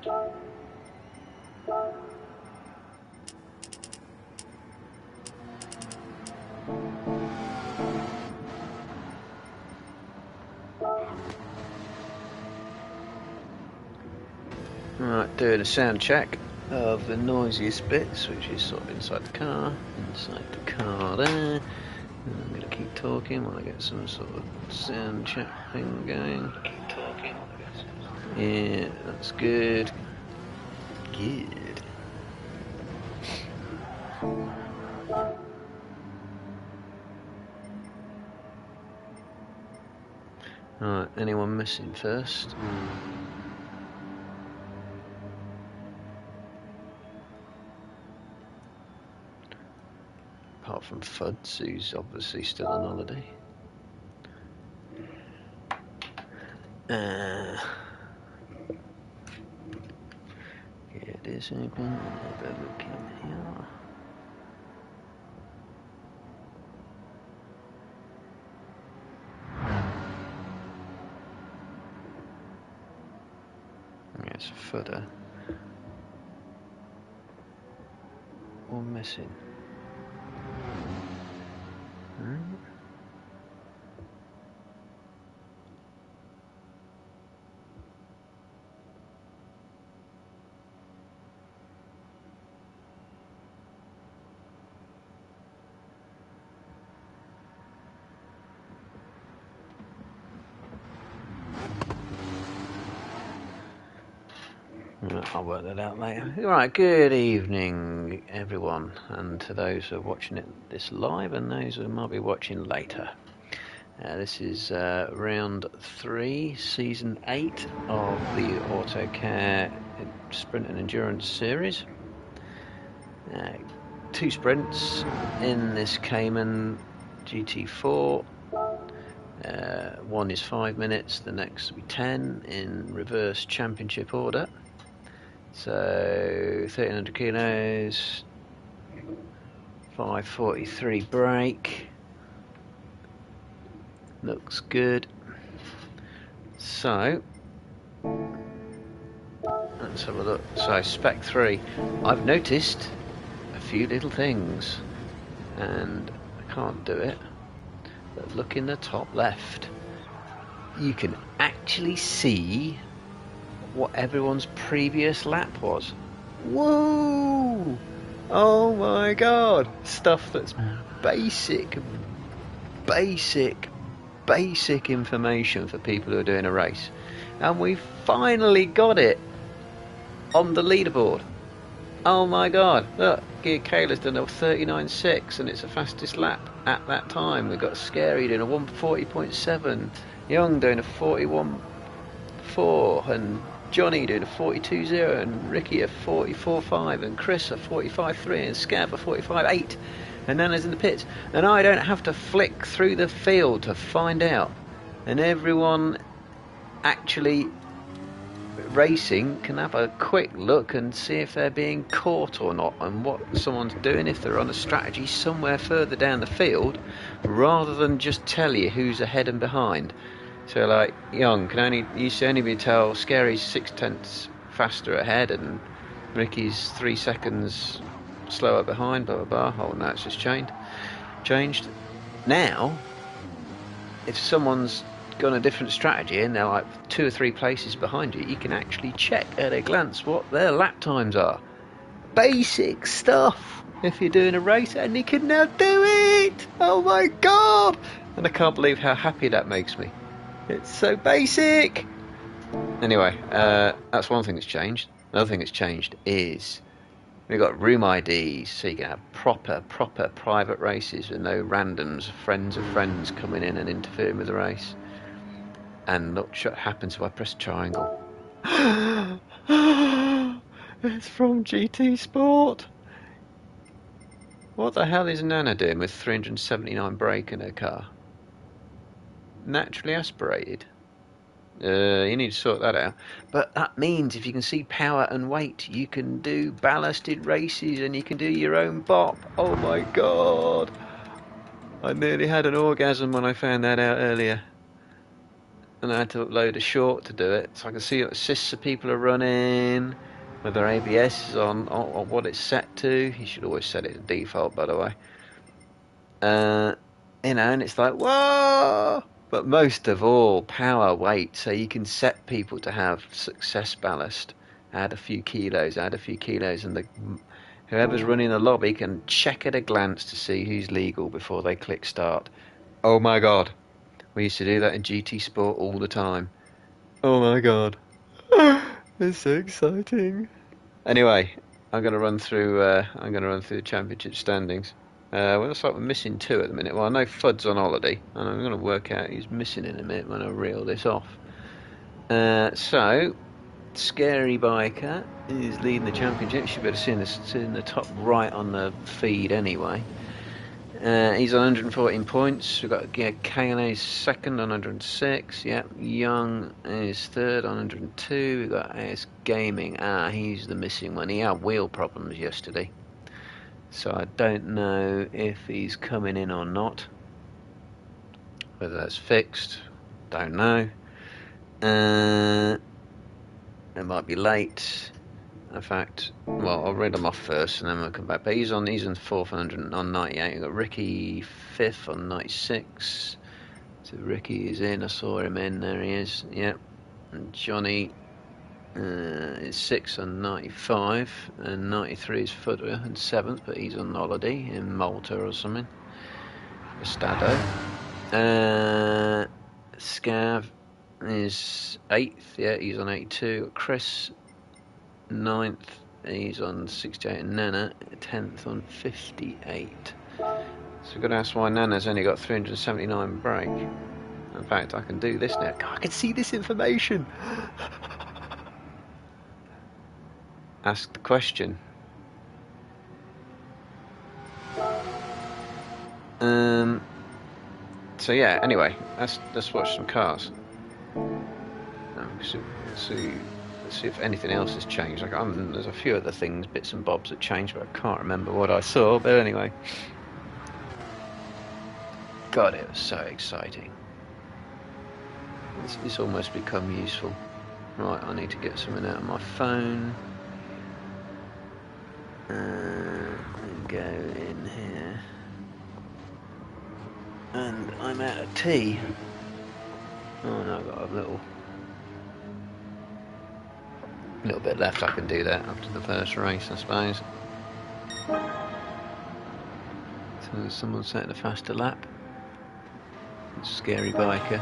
Right, doing a sound check of the noisiest bits, which is sort of inside the car there. I'm going to keep talking while I get some sort of sound check thing going. Yeah, that's good. Good. Right, anyone missing first? Apart from Fuds, who's obviously still on holiday. It is open. Have a look in here. It's a footer. Or missing. I'll work that out later. Right, good evening everyone, and to those who are watching this live and those who might be watching later. This is round 3, season 8 of the Autocare Sprint and Endurance series. 2 sprints in this Cayman GT4. One is 5 minutes, the next will be 10 in reverse championship order. So 1300 kilos, 543 brake, looks good. So let's have a look. So spec 3, I've noticed a few little things, and I can't do it, but look in the top left, you can actually see what everyone's previous lap was. Whoa! Oh my god! Stuff that's basic information for people who are doing a race. And we finally got it on the leaderboard. Oh my god, look, Kayla's done a 39.6 and it's the fastest lap at that time. We've got Scary doing a 140.7, Young doing a 41.4, and Johnny doing a 42.0, and Ricky a 44.5, and Chris a 45.3, and Scav a 45.8, and Nana's in the pits. And I don't have to flick through the field to find out. And everyone actually racing can have a quick look and see if they're being caught or not, and what someone's doing, if they're on a strategy somewhere further down the field, rather than just tell you who's ahead and behind. So like Young used to only be told Scary's 0.6 faster ahead and Ricky's 3 seconds slower behind, blah blah blah. Oh no, it's just changed. Now, if someone's got a different strategy and they're like 2 or 3 places behind you, you can actually check at a glance what their lap times are. Basic stuff if you're doing a race, and you can now do it! Oh my god! And I can't believe how happy that makes me. It's so basic! Anyway, that's one thing that's changed. Another thing that's changed is we've got room IDs, so you can have proper private races with no randoms, friends of friends coming in and interfering with the race. And look what happens if I press triangle. It's from GT Sport! What the hell is Nana doing with 379 brake in her car? Naturally aspirated. You need to sort that out. But that means if you can see power and weight, you can do ballasted races and you can do your own bop. Oh my god! I nearly had an orgasm when I found that out earlier. and I had to upload a short to do it, so I can see what assists of people are running, whether ABS is on or what it's set to. You should always set it to default, by the way. You know, and it's like, whoa! But most of all, power weight. So you can set people to have success ballast. Add a few kilos, and whoever's running the lobby can check at a glance to see who's legal before they click start. Oh my god. We used to do that in GT Sport all the time. Oh my god. It's so exciting. Anyway, I'm gonna run through the championship standings. Well, looks like we're missing 2 at the minute. Well, I know Fudd's on holiday, and I'm going to work out who's missing in a minute when I reel this off. So, Scary Biker is leading the championship. You should be able to see this in the top right on the feed anyway. He's on 114 points. We've got KNA second on 106. Yep, Young is third on 102. We've got AS Gaming. He's the missing one. He had wheel problems yesterday, so I don't know if he's coming in or not. Whether that's fixed, don't know. It might be late. In fact, well, I'll read them off first and then we'll come back. But he's on 4th on 98. We've got Ricky 5th on 96. So Ricky is in. I saw him in. There he is. Yep. And Johnny is 6th on 95. And 93 is Footer and 7th, but he's on holiday in Malta or something. Estado. Scav is 8th. Yeah, he's on 82. Chris 9th, he's on 68, and Nana 10th on 58. So we've got to ask why Nana's only got 379 break. In fact, I can do this now. God, I can see this information. Ask the question. So yeah, anyway, let's watch some cars. Let's see if anything else has changed. There's a few other things, bits and bobs that changed, but I can't remember what I saw. But anyway, God, it was so exciting. It's almost become useful. Right, I need to get something out of my phone and go in here. And I'm out of tea. Oh no, I've got a little bit left. I can do that after the first race, I suppose. So someone's setting a faster lap. Scary Biker.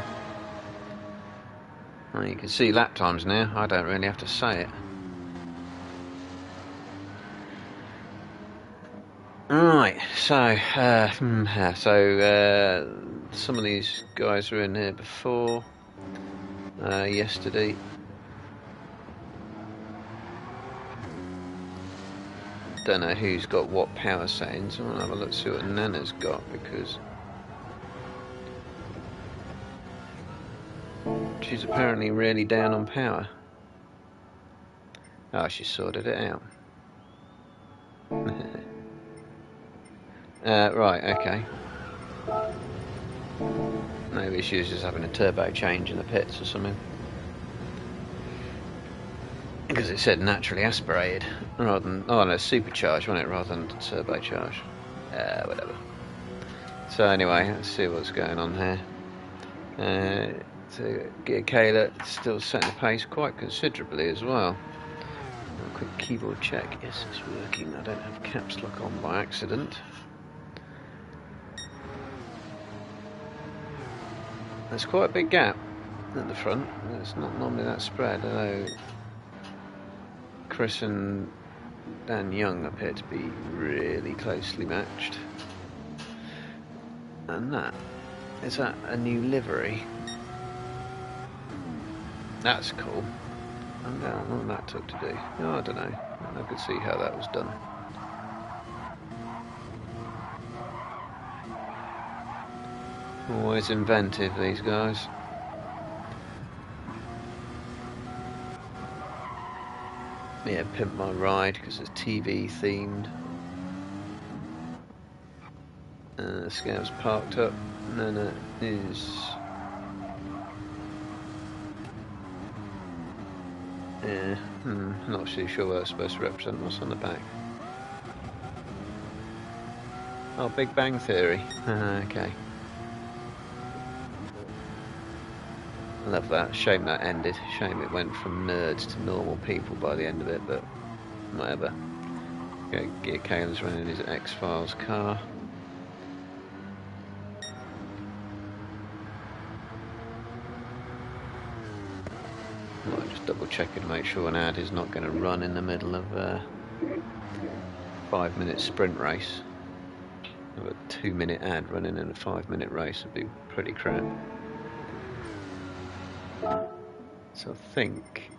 Well, you can see lap times now. I don't really have to say it. Right, so some of these guys were in here before yesterday. Don't know who's got what power settings. I'll have a look, see what Nana's got, because she's apparently really down on power. Oh, she sorted it out. Right, okay. Maybe she was just having a turbo change in the pits or something. Because it said naturally aspirated rather than, oh no, supercharged, wasn't it, rather than turbocharged. Whatever. So anyway, let's see what's going on here. So get Kayla still setting the pace quite considerably as well. A quick keyboard check. Yes, it's working. I don't have caps lock on by accident. There's quite a big gap at the front. It's not normally that spread, although Chris and Dan Young appear to be really closely matched. And that is that a new livery? That's cool. I don't know how long that took to do. Oh, I don't know. I could see how that was done. Always inventive, these guys. Yeah, Pimp My Ride because it's TV themed. Scouts parked up. Nana is Yeah, not too sure what that's supposed to represent. What's on the back? Oh, Big Bang Theory. Okay. Love that. Shame that ended. Shame it went from nerds to normal people by the end of it, but whatever. Gear Kalen's running his X-Files car. Might just double checking to make sure an ad is not going to run in the middle of a 5-minute sprint race. A 2-minute ad running in a 5-minute race would be pretty crap. So I think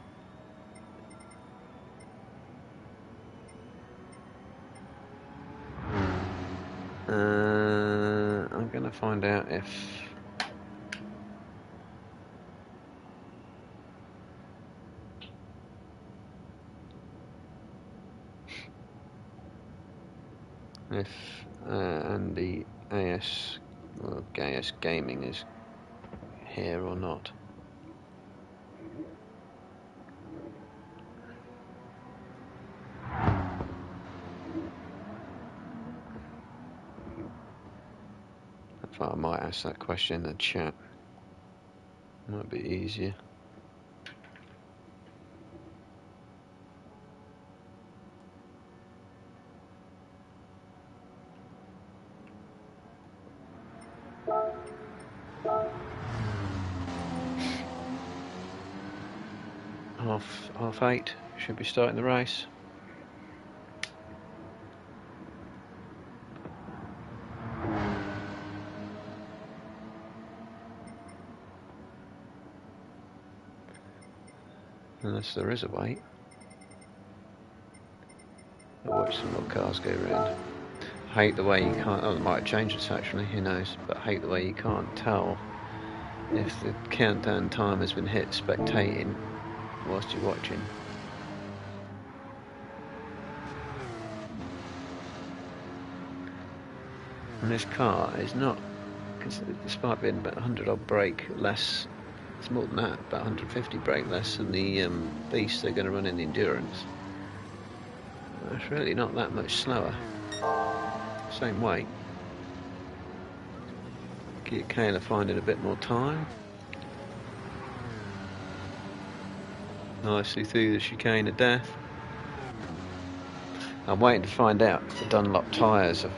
I'm going to find out if Andy AS or AS Gaming is here or not. I might ask that question in the chat. Might be easier. Half 8 should be starting the race. Unless there is a wait. I'll watch some more cars go round. I hate the way you can't. Oh, it might have changed this actually. Who knows? But I hate the way you can't tell if the countdown time has been hit spectating whilst you're watching. And this car is not, despite being about 100 odd brake less, it's more than that, about 150 brake less than the beast they're going to run in the endurance. It's really not that much slower. Same weight. Gear Kayla finding a bit more time. Nicely through the chicane of death. I'm waiting to find out if the Dunlop tyres have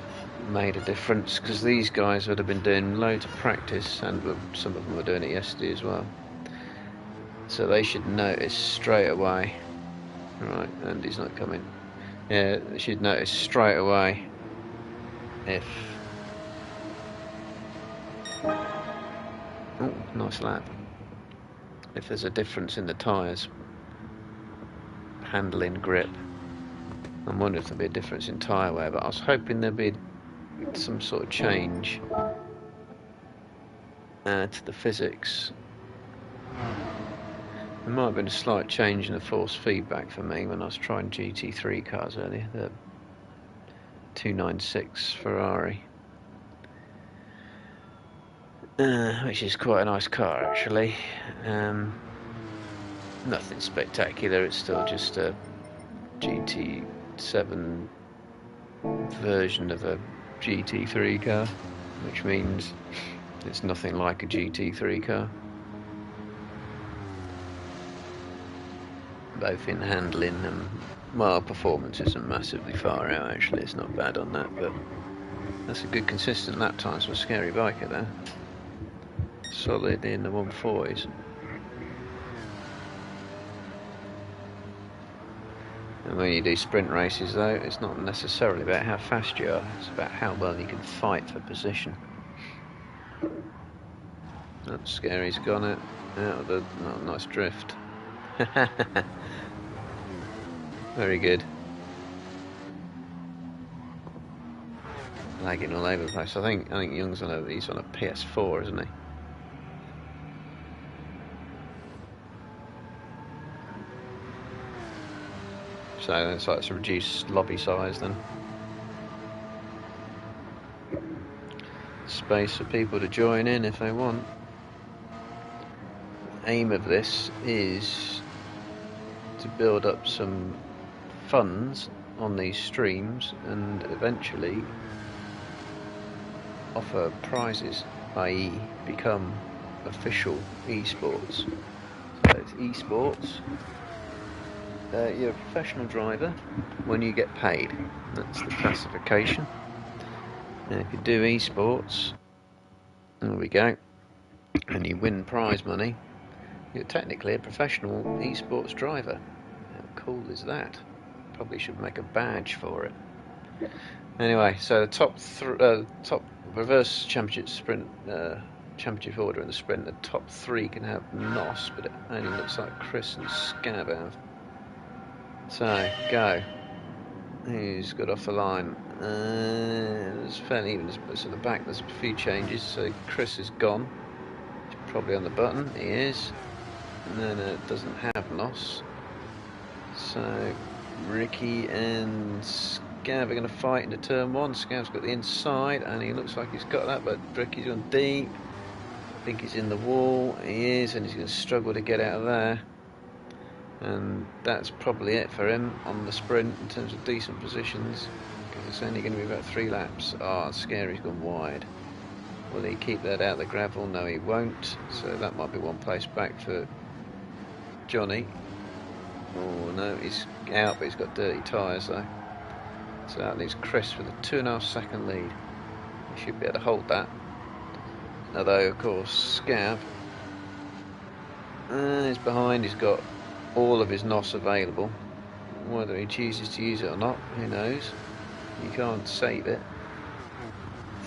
made a difference, because these guys would have been doing loads of practice, and some of them were doing it yesterday as well. So they should notice straight away. Right, Andy's not coming. Yeah, they should notice straight away if... Oh, nice lap. If there's a difference in the tyres. Handling, grip. I'm wondering if there'll be a difference in tyre wear, but I was hoping there'd be some sort of change to the physics. There might have been a slight change in the force feedback for me when I was trying GT3 cars earlier, the 296 Ferrari, which is quite a nice car actually. Nothing spectacular, it's still just a GT7 version of a GT3 car, which means it's nothing like a GT3 car. Both in handling and, well, performance isn't massively far out actually, it's not bad on that, but that's a good consistent lap times for a scary biker there. Solid in the 140s. And when you do sprint races though, it's not necessarily about how fast you are, it's about how well you can fight for position. That Scary's gone out of the nice drift. Very good. Lagging all over the place. I think Young's he's on a PS4, isn't he? So it's like it's a reduced lobby size then. Space for people to join in if they want. The aim of this is to build up some funds on these streams and eventually offer prizes, i.e. become official esports. So it's esports. You're a professional driver when you get paid. That's the classification. And if you do esports, there we go, and you win prize money, you're technically a professional esports driver. How cool is that? Probably should make a badge for it. Anyway, so the top reverse championship sprint, championship order in the sprint, the top 3 can have NOS, but it only looks like Chris and Scab have. So, go. Who's got off the line? It's fairly even. So the back, there's a few changes. So Chris is gone. He's probably on the button. He is. And then it doesn't have NOS. So Ricky and Scav are going to fight into turn 1. Scav's got the inside, and he looks like he's got that, but Ricky's gone deep. I think he's in the wall. He is, and he's going to struggle to get out of there. And that's probably it for him on the sprint in terms of decent positions, because it's only going to be about 3 laps. Oh, Scary's gone wide. Will he keep that out of the gravel? No, he won't. So that might be one place back for Johnny. Oh no, he's out, but he's got dirty tyres though. So that leaves Chris with a 2.5 second lead. He should be able to hold that. Although, of course, Scav is behind. He's got all of his NOS available. Whether he chooses to use it or not, who knows? You can't save it.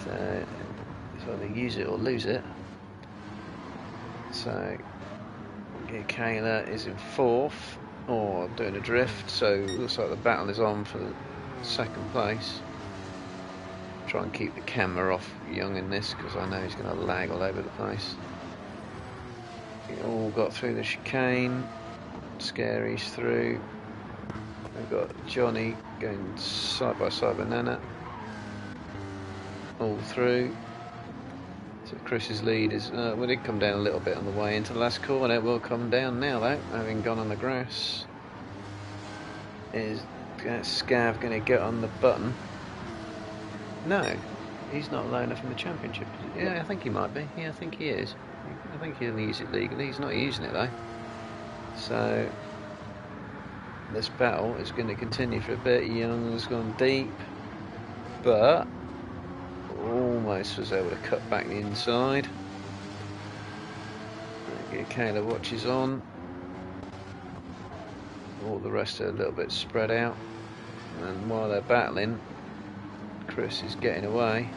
So it's either use it or lose it. So Kayla is in 4th, or doing a drift. So it looks like the battle is on for the 2nd place. Try and keep the camera off Young in this, because I know he's going to lag all over the place. We all got through the chicane. Scary's through. We've got Johnny going side by side with Nana. All through. So Chris's lead is, well, it come down a little bit on the way into the last corner. It will come down now though, having gone on the grass. Is Scav going to get on the button? No, he's not low enough in the championship. Yeah, I think he might be. Yeah, I think he is. I think he'll use it legally. He's not using it though. So this battle is going to continue for a bit. Young has gone deep, but almost was able to cut back the inside. Kayla watches on. All the rest are a little bit spread out, and while they're battling, Chris is getting away.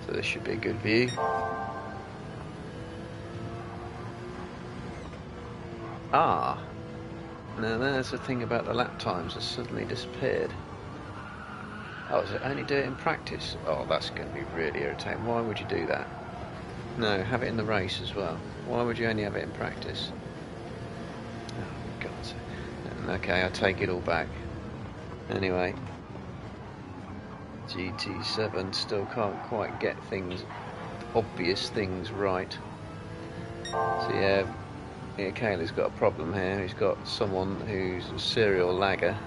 So this should be a good view. Ah, now there's the thing about the lap times has suddenly disappeared. Oh, is it only do it in practice? Oh, that's going to be really irritating. Why would you do that? No, have it in the race as well. Why would you only have it in practice? Oh, God. Okay, I take it all back. Anyway, GT7 still can't quite get things, obvious things right. So yeah, Kayla's got a problem here. He's got someone who's a serial lagger,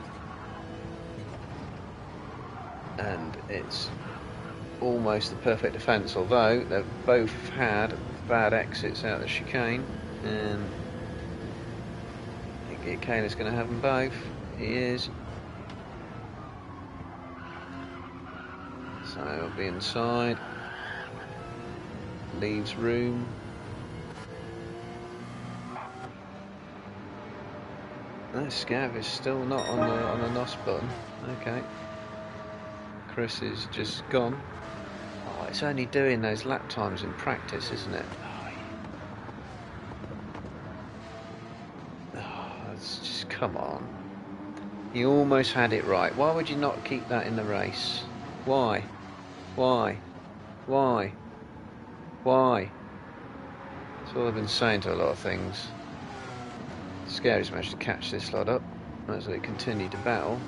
and it's almost the perfect defence, although they've both had bad exits out of the chicane, and I think Kayla's going to have them both. He is. So he'll be inside, leaves room. No, Scav is still not on the NOS button. Okay. Chris is just gone. Oh, it's only doing those lap times in practice, isn't it? Oh, it's just, come on. You almost had it right. Why would you not keep that in the race? Why? Why? Why? Why? That's all I've been saying to a lot of things. Scary's managed to catch this lot up as they continue to battle.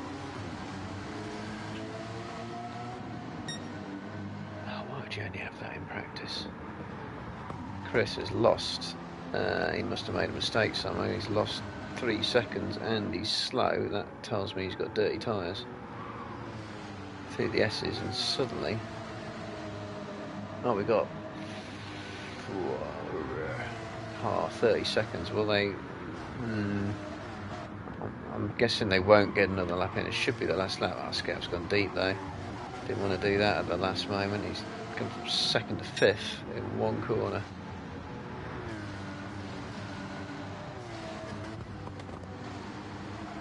Oh, why would you only have that in practice? Chris has lost He must have made a mistake somewhere. He's lost 3 seconds and he's slow. That tells me he's got dirty tyres. Through the S's, and suddenly, oh, we got 30 seconds. Will they? I'm guessing they won't get another lap in. It should be the last lap. Our Scout's gone deep though. Didn't want to do that at the last moment. He's come from 2nd to 5th in one corner.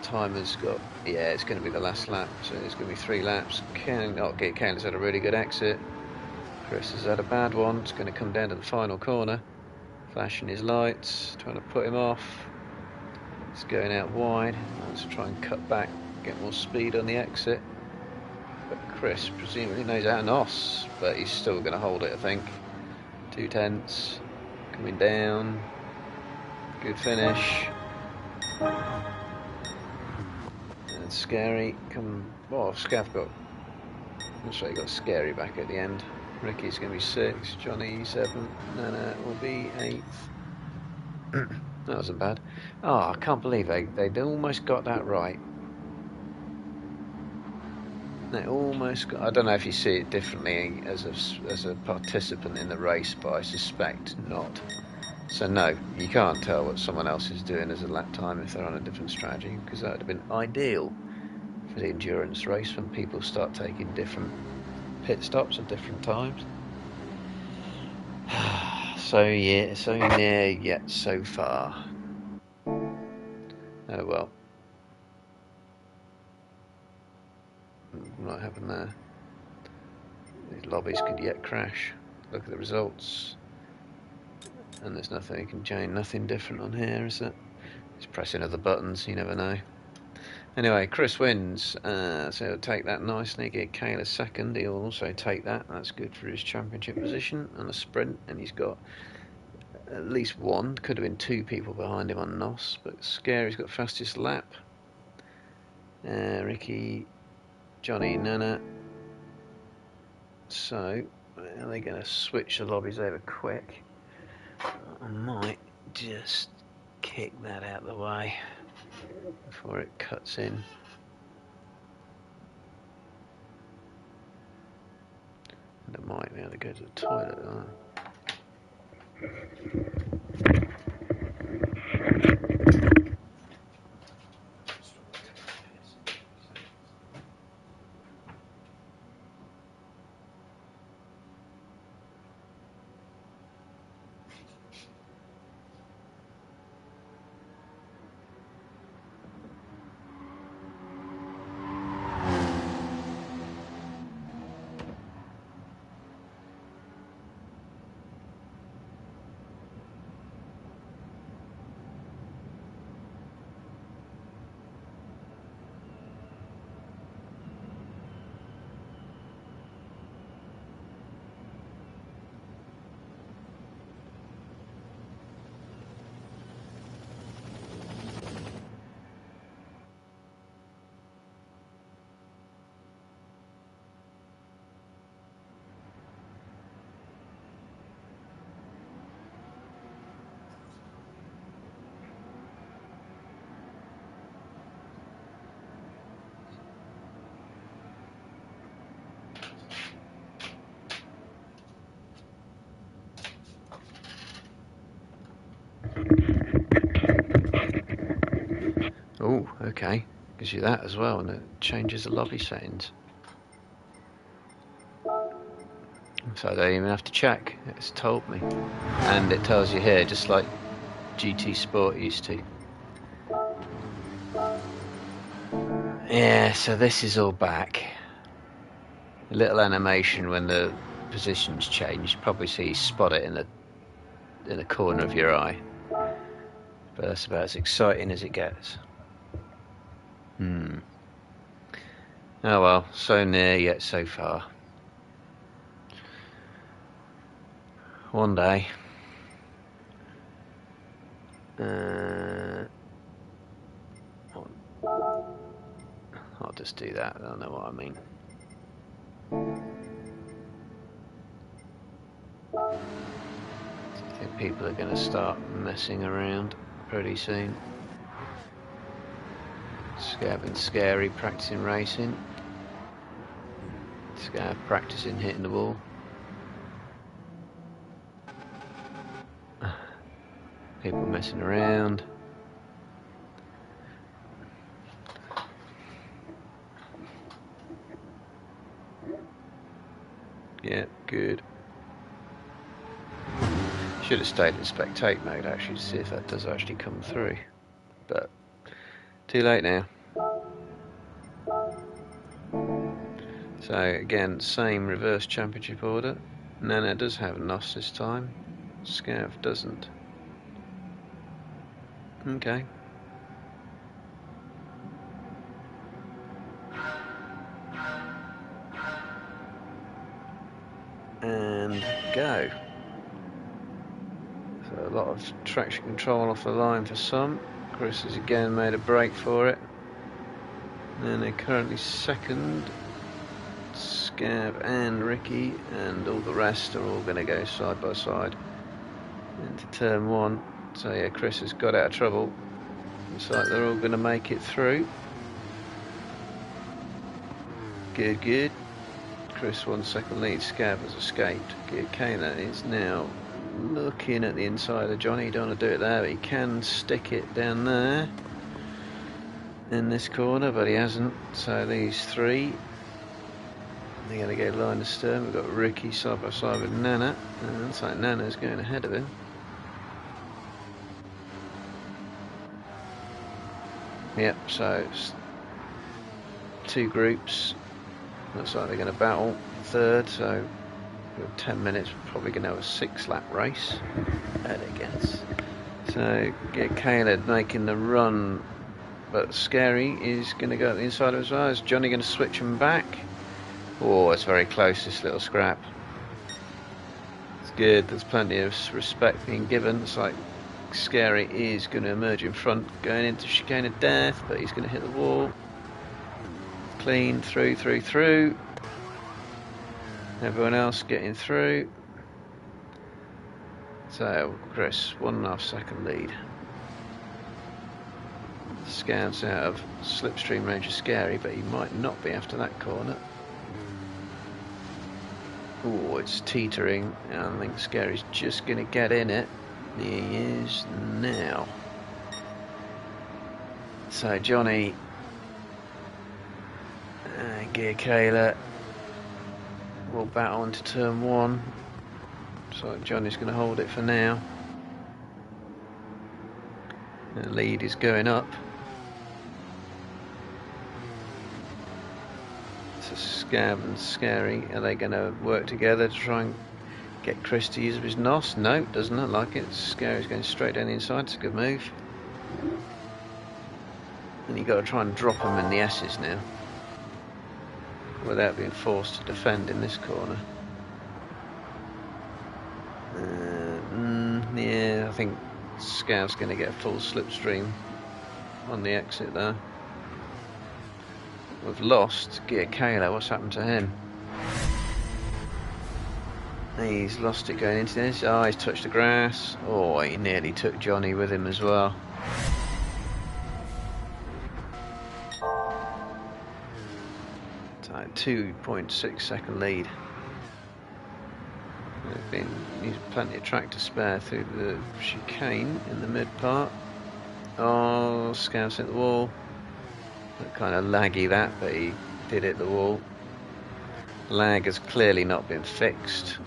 Timer's got, yeah, it's going to be the last lap, so there's going to be 3 laps. Kayla's had a really good exit. Chris has had a bad one. It's going to come down to the final corner. Flashing his lights, trying to put him off. It's going out wide. Let's try and cut back, get more speed on the exit. But Chris presumably knows how to NOS, but he's still going to hold it, I think. 2 tenths, coming down. Good finish. And Scary Scav got. Looks like he got Scary back at the end. Ricky's going to be 6, Johnny 7, Nana will be 8th. That wasn't bad. Oh, I can't believe they almost got that right. They almost got. I don't know if you see it differently as a participant in the race, but I suspect not. So no, you can't tell what someone else is doing as a lap time if they're on a different strategy, because that would have been ideal for the endurance race when people start taking different pit stops at different times. So yeah, so near yet so far. Oh well. What happened there? These lobbies could yet crash. Look at the results. And there's nothing you can change, nothing different on here, is it? Just pressing other buttons, you never know. Anyway, Chris wins, so he'll take that nicely, get Kayla 2nd, he'll also take that, that's good for his championship position on a sprint, and he's got at least 1, could have been 2 people behind him on NOS, but Scary's got fastest lap. Ricky, Johnny, Nana. So, are they going to switch the lobbies over quick? I might just kick that out of the way before it cuts in. And I might be able to go to the toilet. Oh, okay. Gives you that as well, and it changes the lobby settings. So I don't even have to check. It's told me. And it tells you here, just like GT Sport used to. Yeah, so this is all back. A little animation when the positions change. Probably see you spot it in the corner of your eye. But that's about as exciting as it gets. Oh well, so near yet so far. One day. I'll just do that, I don't know what I mean. I think people are going to start messing around pretty soon. Scav and Scary practicing racing. Scav practicing hitting the wall. People messing around. Yeah, good. Should have stayed in spectate mode actually to see if that does actually come through. But too late now. So again, same reverse championship order. Nana does have NOS this time. Scav doesn't. Okay. And go. So a lot of traction control off the line for some. Chris has again made a break for it. And they're currently second. Scav and Ricky and all the rest are all going to go side by side into turn one. So yeah, Chris has got out of trouble. Looks like they're all going to make it through. Good, good. Chris 1 second lead. Scav has escaped. Good. Kayla is now looking at the inside of Johnny. He don't want to do it there, but he can stick it down there in this corner, but he hasn't. So these three, they're going to go line to stern. We've got Ricky side by side with Nana, and it looks like Nana's going ahead of him. Yep, so it's two groups. Looks like they're going to battle third, so with 10 minutes we're probably going to have a 6-lap race, I guess. So get Caleb making the run, but Scary is going to go at the inside as well. Is Johnny going to switch him back? Oh, it's very close, this little scrap. It's good, there's plenty of respect being given. It's like Scary is going to emerge in front, going into chicane of death, but he's going to hit the wall. Clean, through. Everyone else getting through. So, Chris, 1.5 second lead. Scouts out of slipstream range of Scary, but he might not be after that corner. Oh, it's teetering. I think Scary's just going to get in it. He is now. So, Johnny, Gear Kayla will battle into turn one. So Johnny's going to hold it for now. The lead is going up. So Scav and Scary, are they going to work together to try and get Chris to use his NOS? No, doesn't look like it. Scary's going straight down the inside. It's a good move. And you've got to try and drop him in the S's now, without being forced to defend in this corner. Yeah, I think Scav's going to get a full slipstream on the exit there. We've lost Gear Kayla. What's happened to him? He's lost it going into this. Oh, he's touched the grass. Oh, he nearly took Johnny with him as well. So 2.6 second lead. They've been using plenty of track to spare through the chicane in the mid part. Oh, Scouts hit the wall. Kind of laggy that, but he did hit the wall. Lag has clearly not been fixed.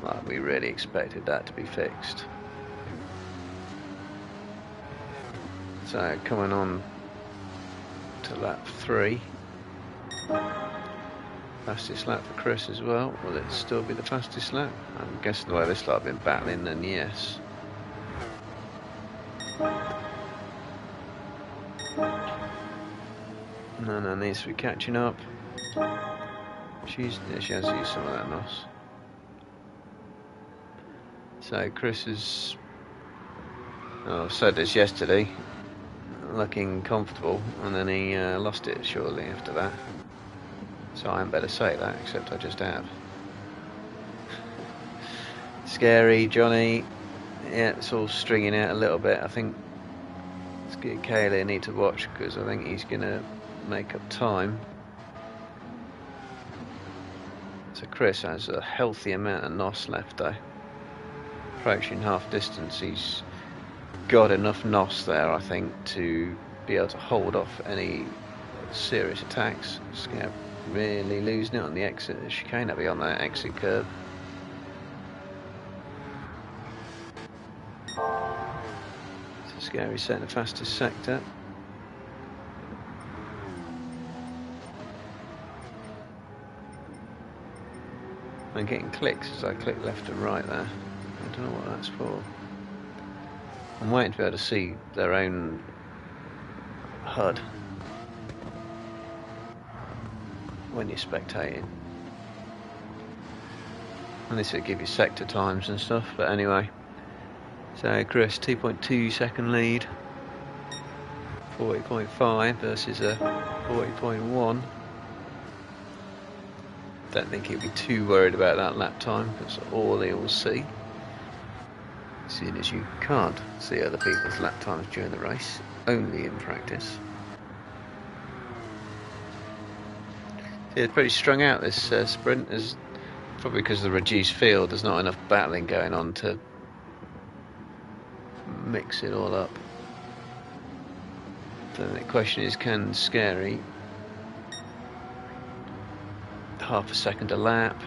Like we really expected that to be fixed. So coming on to lap 3. Fastest lap for Chris as well. Will it still be the fastest lap? I'm guessing the way this lot have been battling, then yes. Nana needs to be catching up. She has used some of that NOS. So Chris is, I said this yesterday, looking comfortable, and then he lost it shortly after that. So I hadn't better say that, except I just have. Scary, Johnny. Yeah, it's all stringing out a little bit. I think let's get Kaylee need to watch because I think he's going to make up time. So Chris has a healthy amount of NOS left though. Approaching half distance, he's got enough NOS there, I think, to be able to hold off any serious attacks. Scav really losing it on the exit. The chicane will be on that exit curve. So Scary's setting the fastest sector. I'm getting clicks as I click left and right there. I don't know what that's for. I'm waiting to be able to see their own HUD when you're spectating. And this will give you sector times and stuff, but anyway. So Chris, 2.2 second lead. 40.5 versus a 40.1. Don't think he'll be too worried about that lap time, because all he will see, seeing as you can't see other people's lap times during the race, only in practice. Yeah, it's pretty strung out this sprint, is probably because of the reduced field. There's not enough battling going on to mix it all up. Then the question is, can Scary half a second a lap?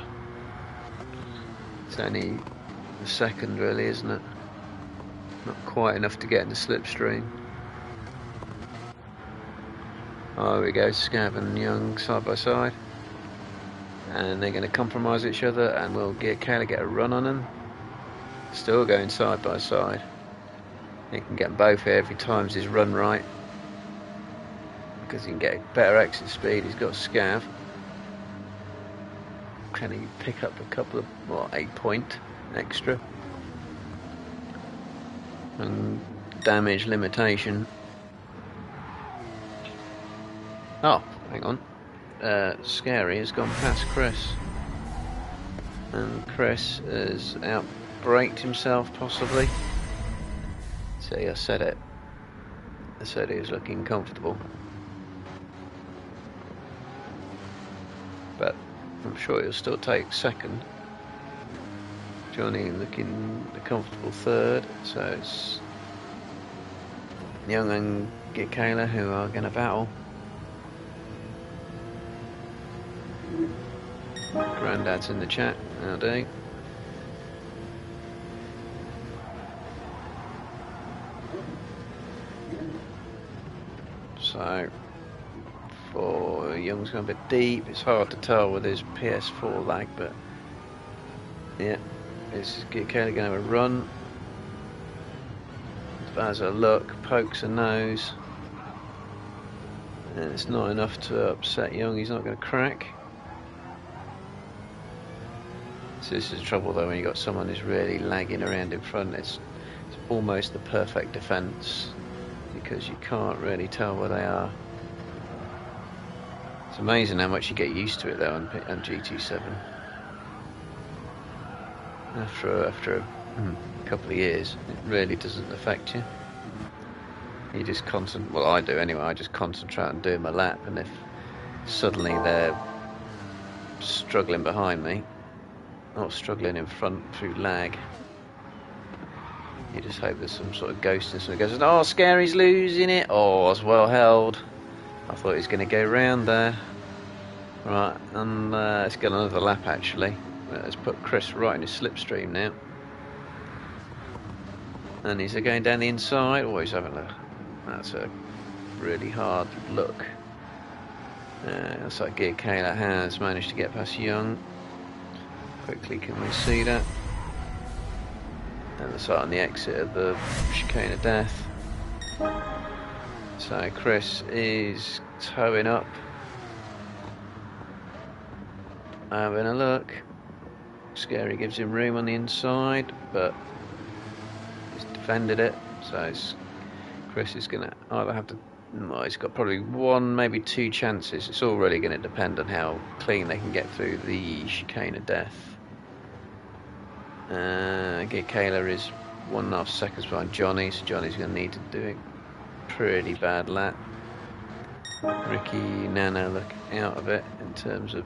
It's only a second really, isn't it? Not quite enough to get in the slipstream. Oh, there we go, Scav and Young side by side. And they're going to compromise each other, and we'll get Kayla get a run on them. Still going side by side. He can get both here if he times his run right, because he can get better exit speed. He's got Scav. Can he pick up a couple of, what, 8 point extra? And damage limitation. Oh, hang on. Scary has gone past Chris. And Chris has outbraked himself, possibly. See, I said it. I said he was looking comfortable. But I'm sure he'll still take second. Johnny looking a comfortable third. So it's Young and Kayla who are going to battle. Grandad's in the chat. How do? So for Young's going a bit deep. It's hard to tell with his PS4 lag, but yeah, it's Kayla going to have a run. As a look, pokes a nose, and it's not enough to upset Young. He's not going to crack. So this is the trouble though, when you've got someone who's really lagging around in front. It's almost the perfect defence, because you can't really tell where they are. It's amazing how much you get used to it though on GT7. After a couple of years, it really doesn't affect you. You just well, I do anyway. I just concentrate on doing my lap, and if suddenly they're struggling behind me, not struggling in front through lag, you just hope there's some sort of ghostness, and it goes, oh, Scary's losing it. Oh, I was well held. I thought he was going to go round there. Right, and let's get another lap actually. Let's put Chris right in his slipstream now. And he's going down the inside. Oh, he's having that's a really hard look. Looks like Kayla has managed to get past Young. Quickly, can we see that? And that's on the exit of the chicane of death. So Chris is towing up. Having a look. Scary gives him room on the inside, but he's defended it. So Chris is going to either have to. Well, he's got probably one, maybe two chances. It's all really going to depend on how clean they can get through the chicane of death. Kayla is 1.5 seconds behind Johnny, so Johnny's going to need to do a pretty bad lap. Ricky, Nana look out of it in terms of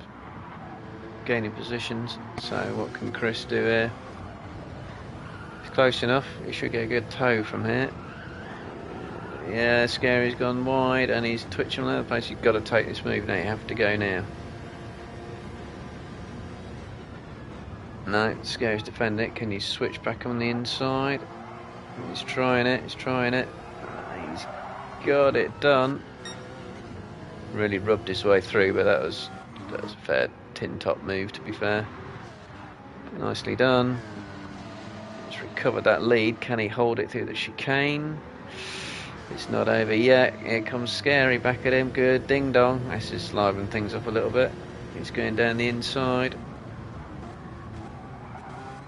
gaining positions. So what can Chris do here? He's close enough. He should get a good tow from here. Yeah, Scary's gone wide and he's twitching all over the place. You've got to take this move now. You have to go now. No, Scary's defending it. Can you switch back on the inside? He's trying it. He's trying it. He's got it done. Really rubbed his way through, but that was a fair tin top move, to be fair. Nicely done. He's recovered that lead. Can he hold it through the chicane? It's not over yet. Here comes Scary back at him. Good. Ding dong. This is livening things up a little bit. He's going down the inside.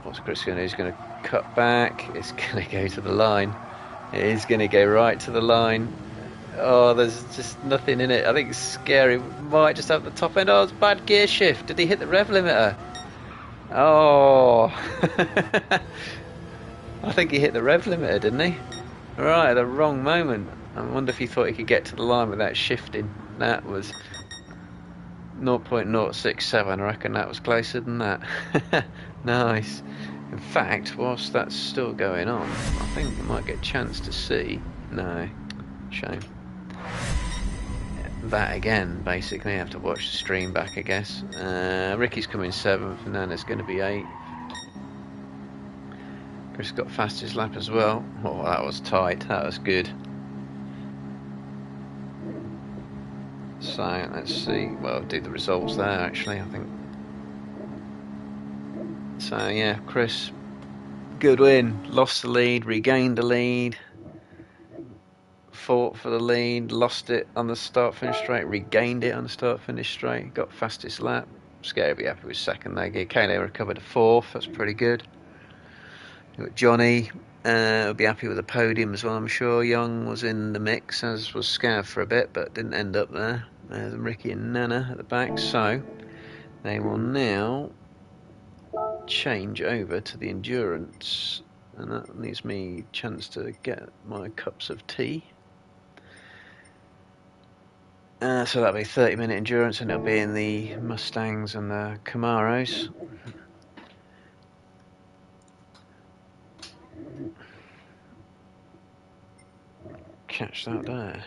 What's Chris going to do? He's going to cut back. It's going to go to the line. It is going to go right to the line. Oh, there's just nothing in it. I think Scary might just have the top end. Oh, it's bad gear shift. Did he hit the rev limiter? Oh. I think he hit the rev limiter, didn't he? Right, at the wrong moment. I wonder if he thought he could get to the line without shifting. That was 0.067. I reckon that was closer than that. Nice. In fact, whilst that's still going on, I think we might get a chance to see. No. Shame. That again, basically. I have to watch the stream back, I guess. Ricky's coming 7th, and Nana's going to be 8th. Chris got fastest lap as well. Oh, that was tight. That was good. So, let's see. Well, do the results there, actually, I think. So, yeah, Chris, good win. Lost the lead, regained the lead. Fought for the lead, lost it on the start-finish straight, regained it on the start-finish straight, got fastest lap. Scary to be happy with 2nd there. Kayla recovered a 4th, that's pretty good. Johnny will be happy with the podium as well, I'm sure. Young was in the mix, as was Scav for a bit, but didn't end up there. There's Ricky and Nana at the back, so they will now change over to the endurance, and that leaves me a chance to get my cups of tea. So that'll be 30-minute endurance, and it'll be in the Mustangs and the Camaros. Catch that there.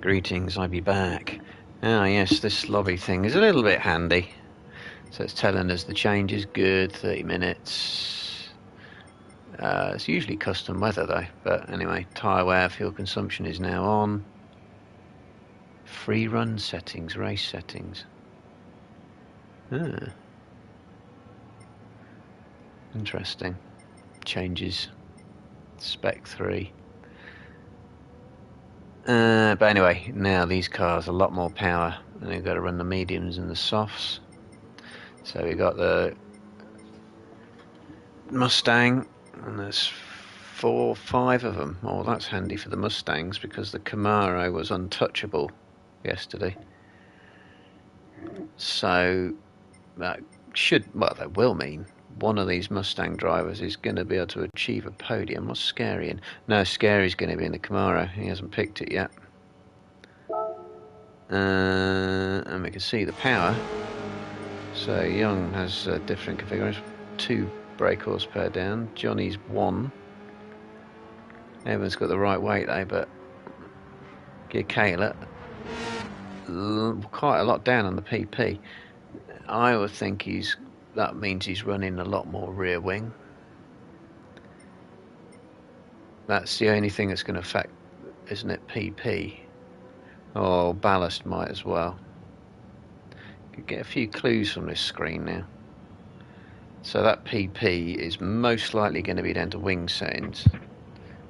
greetings, I be back. Ah yes, this lobby thing is a little bit handy. So it's telling us the change is good, 30 minutes. It's usually custom weather though, but anyway, tyre wear, fuel consumption is now on. Free run settings, race settings. Ah. Interesting. Changes. Spec 3. But anyway, now these cars are a lot more power, and they've got to run the mediums and the softs. So we got the Mustang, and there's 4, 5 of them. Oh, that's handy for the Mustangs because the Camaro was untouchable yesterday. So that that will mean one of these Mustang drivers is going to be able to achieve a podium. What's Scary in? No, Scary's going to be in the Camaro. He hasn't picked it yet. And we can see the power. So Young has different configurations. 2 brake horsepower down. Johnny's 1. Everyone's got the right weight though, but Kayla quite a lot down on the PP. I would think that means he's running a lot more rear wing. That's the only thing that's going to affect, isn't it, PP? Or ballast might as well. Could get a few clues from this screen now. So that PP is most likely going to be down to wing settings,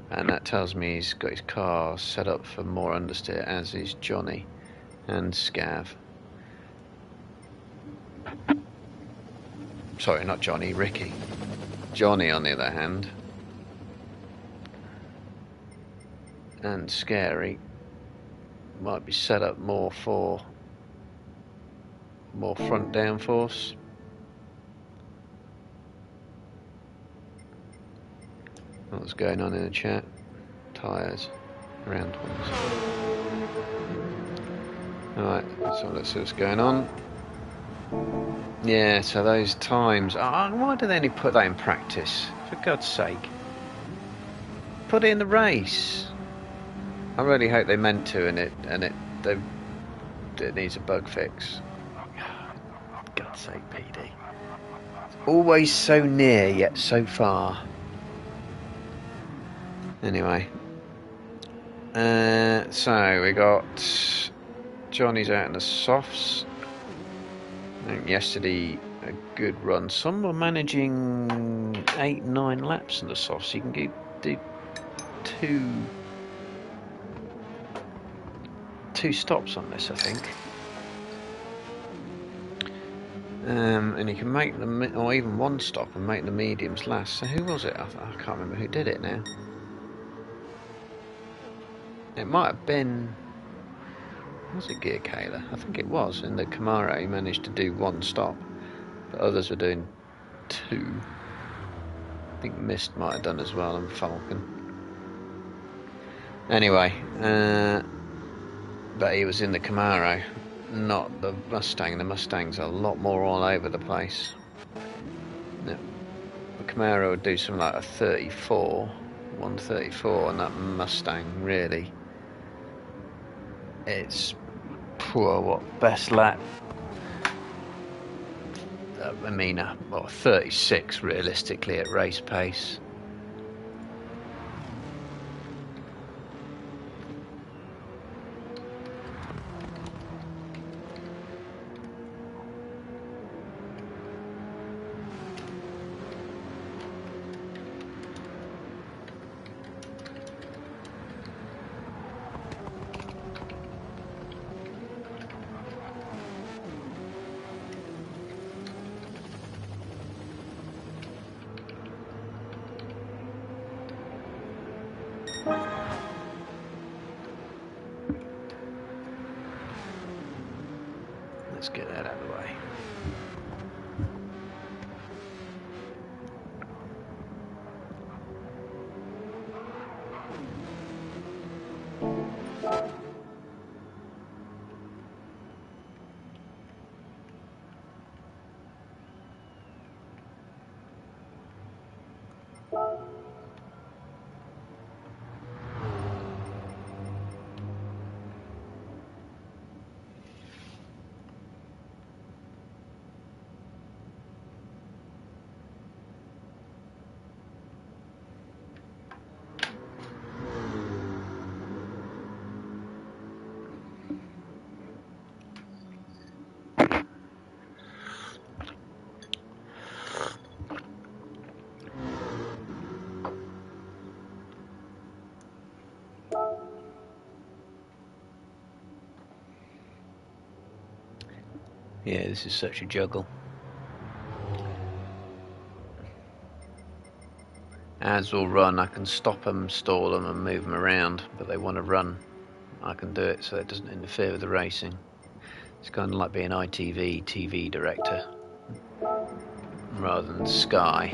and that tells me he's got his car set up for more understeer, as is Johnny and Scav. Sorry, not Johnny, Ricky. Johnny, on the other hand, and Scary might be set up more for more front downforce. What's going on in the chat? Tyres, round ones. Alright, so let's see what's going on. Yeah, so those times. Oh, why do they only put that in practice? For God's sake. Put it in the race. I really hope they meant to, and it needs a bug fix. For God's sake, PD. Always so near, yet so far. Anyway. So we got Johnny's out in the softs. I think yesterday a good run. Some were managing 8, 9 laps in the softs. You can do two stops on this, I think. And you can make them, or even 1 stop and make the mediums last. So who was it? I can't remember who did it now. It might have been. Was it Gear Kayla? I think it was. In the Camaro, he managed to do 1 stop, but others were doing 2. I think Mist might have done as well, and Falcon. Anyway, but he was in the Camaro, not the Mustang. The Mustang's a lot more all over the place. The Camaro would do something like a 34, 134, and that Mustang really. It's poor. What best lap? I mean, 36 realistically at race pace. Let's get that out of the way. Yeah, this is such a juggle. Ads will run, I can stop them, stall them and move them around, but they want to run. I can do it so it doesn't interfere with the racing. It's kind of like being ITV TV director rather than Sky.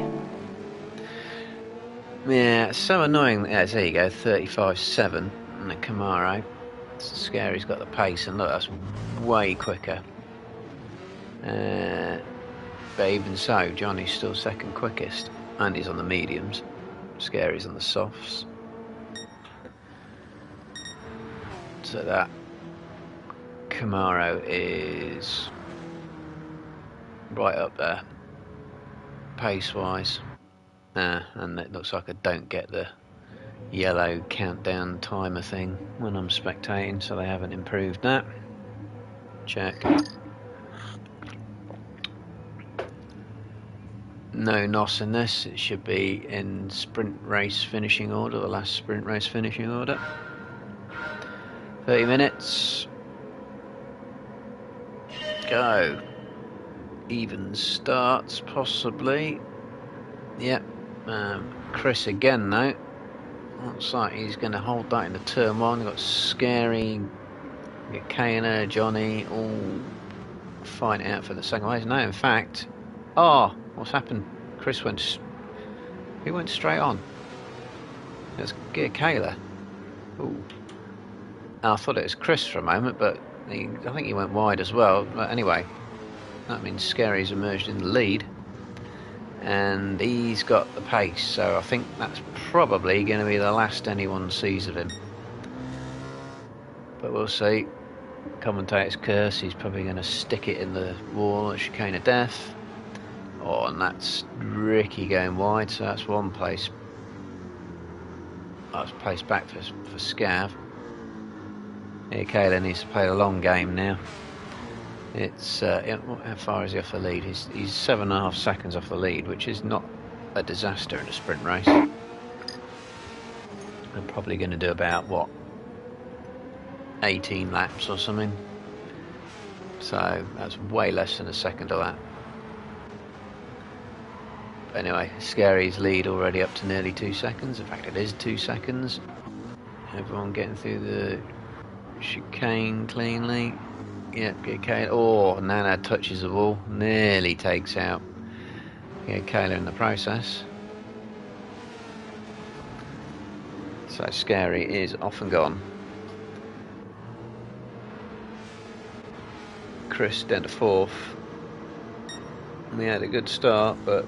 Yeah, it's so annoying. Yeah, there you go, 35.7 and the Camaro. Scary's got the pace, and look, that's way quicker. But even so, Johnny's still second quickest, and he's on the mediums. Scary's on the softs. So that Camaro is right up there, pace-wise. And it looks like I don't get the yellow countdown timer thing when I'm spectating, so they haven't improved that. Check. No NOS in this. It should be in sprint race finishing order, the last sprint race finishing order. 30 minutes. Go. Even starts, possibly. Yep. Chris again, though. Looks like he's going to hold that into turn one. Got Scary, Kana, Johnny, all fighting out for the second place. No, in fact, what's happened? Chris went straight on. It's Kayla. Ooh. I thought it was Chris for a moment, but I think he went wide as well. But anyway, that means Scary's emerged in the lead, and he's got the pace. So I think that's probably going to be the last anyone sees of him. But we'll see. Commentator's curse. He's probably going to stick it in the wall at chicane of death. Oh, and that's Ricky going wide, so that's one place. That's placed back for Scav. Here, Kayla needs to play the long game now. It's how far is he off the lead? He's 7.5 seconds off the lead, which is not a disaster in a sprint race. I'm probably going to do about 18 laps or something. So that's way less than a second of that. But anyway, Scary's lead already up to nearly 2 seconds. In fact, it is 2 seconds. Everyone getting through the chicane cleanly. Yep, get Kayla. Oh, Nana touches the wall, nearly takes out Kayla in the process. So Scary is off and gone. Chris down to 4th. And he had a good start, but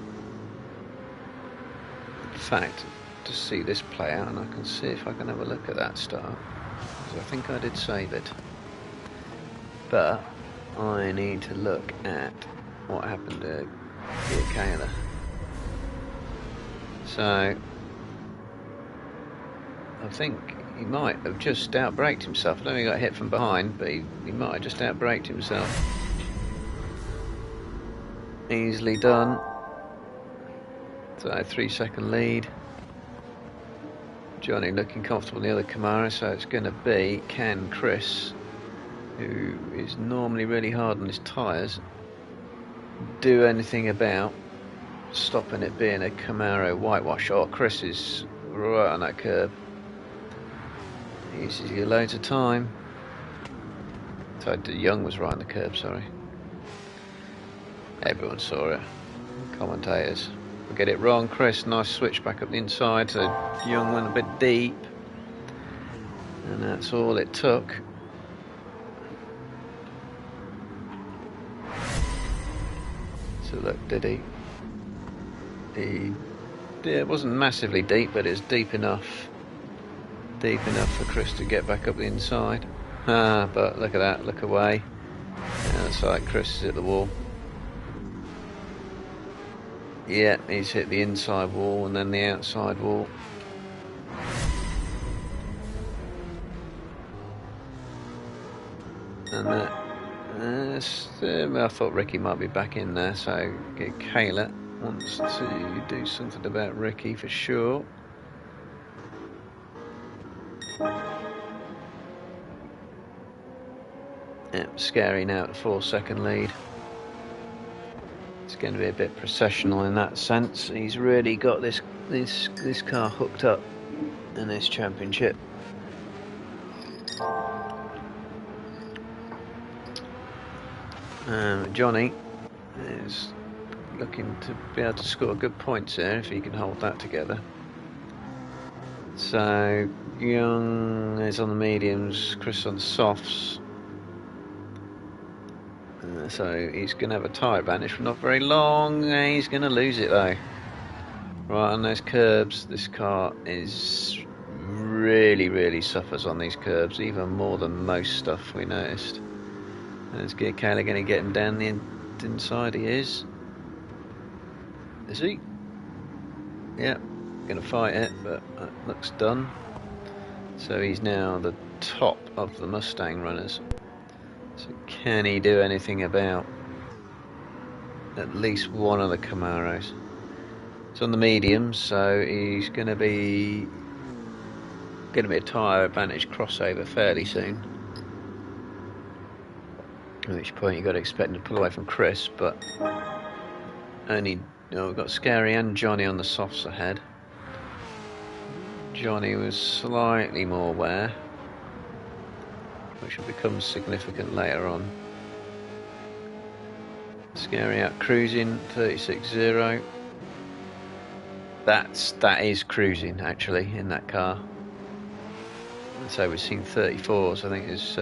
in fact, to see this play out, and I can see if I can have a look at that start, because I think I did save it. But I need to look at what happened to Kayla. So I think he might have just outbraked himself. I don't think he got hit from behind, but he might have just outbraked himself. Easily done. So 3-second lead. Johnny looking comfortable in the other Camaro, so it's going to be Chris, who is normally really hard on his tyres, do anything about stopping it being a Camaro whitewash. Oh, Chris is right on that curb. He uses you loads of time. So Young was right on the curb, sorry. Everyone saw it. Commentators. We'll get it wrong. Chris, nice switch back up the inside, so Young went a bit deep. And that's all it took. So look, did he? It wasn't massively deep, but it's deep enough. Deep enough for Chris to get back up the inside. But look at that, look away. Yeah, that's like Chris is at the wall. Yeah, he's hit the inside wall and then the outside wall. And that, I thought Ricky might be back in there, so Kayla wants to do something about Ricky for sure. Yeah, Scary now at the 4-second lead. It's going to be a bit processional in that sense. He's really got this car hooked up in this championship. Johnny is looking to be able to score good points here if he can hold that together. So Young is on the mediums, Chris on the softs. So he's going to have a tyre advantage for not very long. He's going to lose it though. Right on those curbs, this car is really suffers on these curbs, even more than most stuff we noticed. And is Kayla going to get him down the inside? He is. Is he? Yeah, going to fight it, but that looks done. So he's now the top of the Mustang runners. So can he do anything about at least one of the Camaros? It's on the mediums, so he's going to be a tyre advantage crossover fairly soon. At which point you've got to expect him to pull away from Chris, but only we've got Scary and Johnny on the softs ahead. Johnny was slightly more wear, which will become significant later on. Scary out cruising 36.0. That is cruising actually in that car. So we've seen 34s. I think it's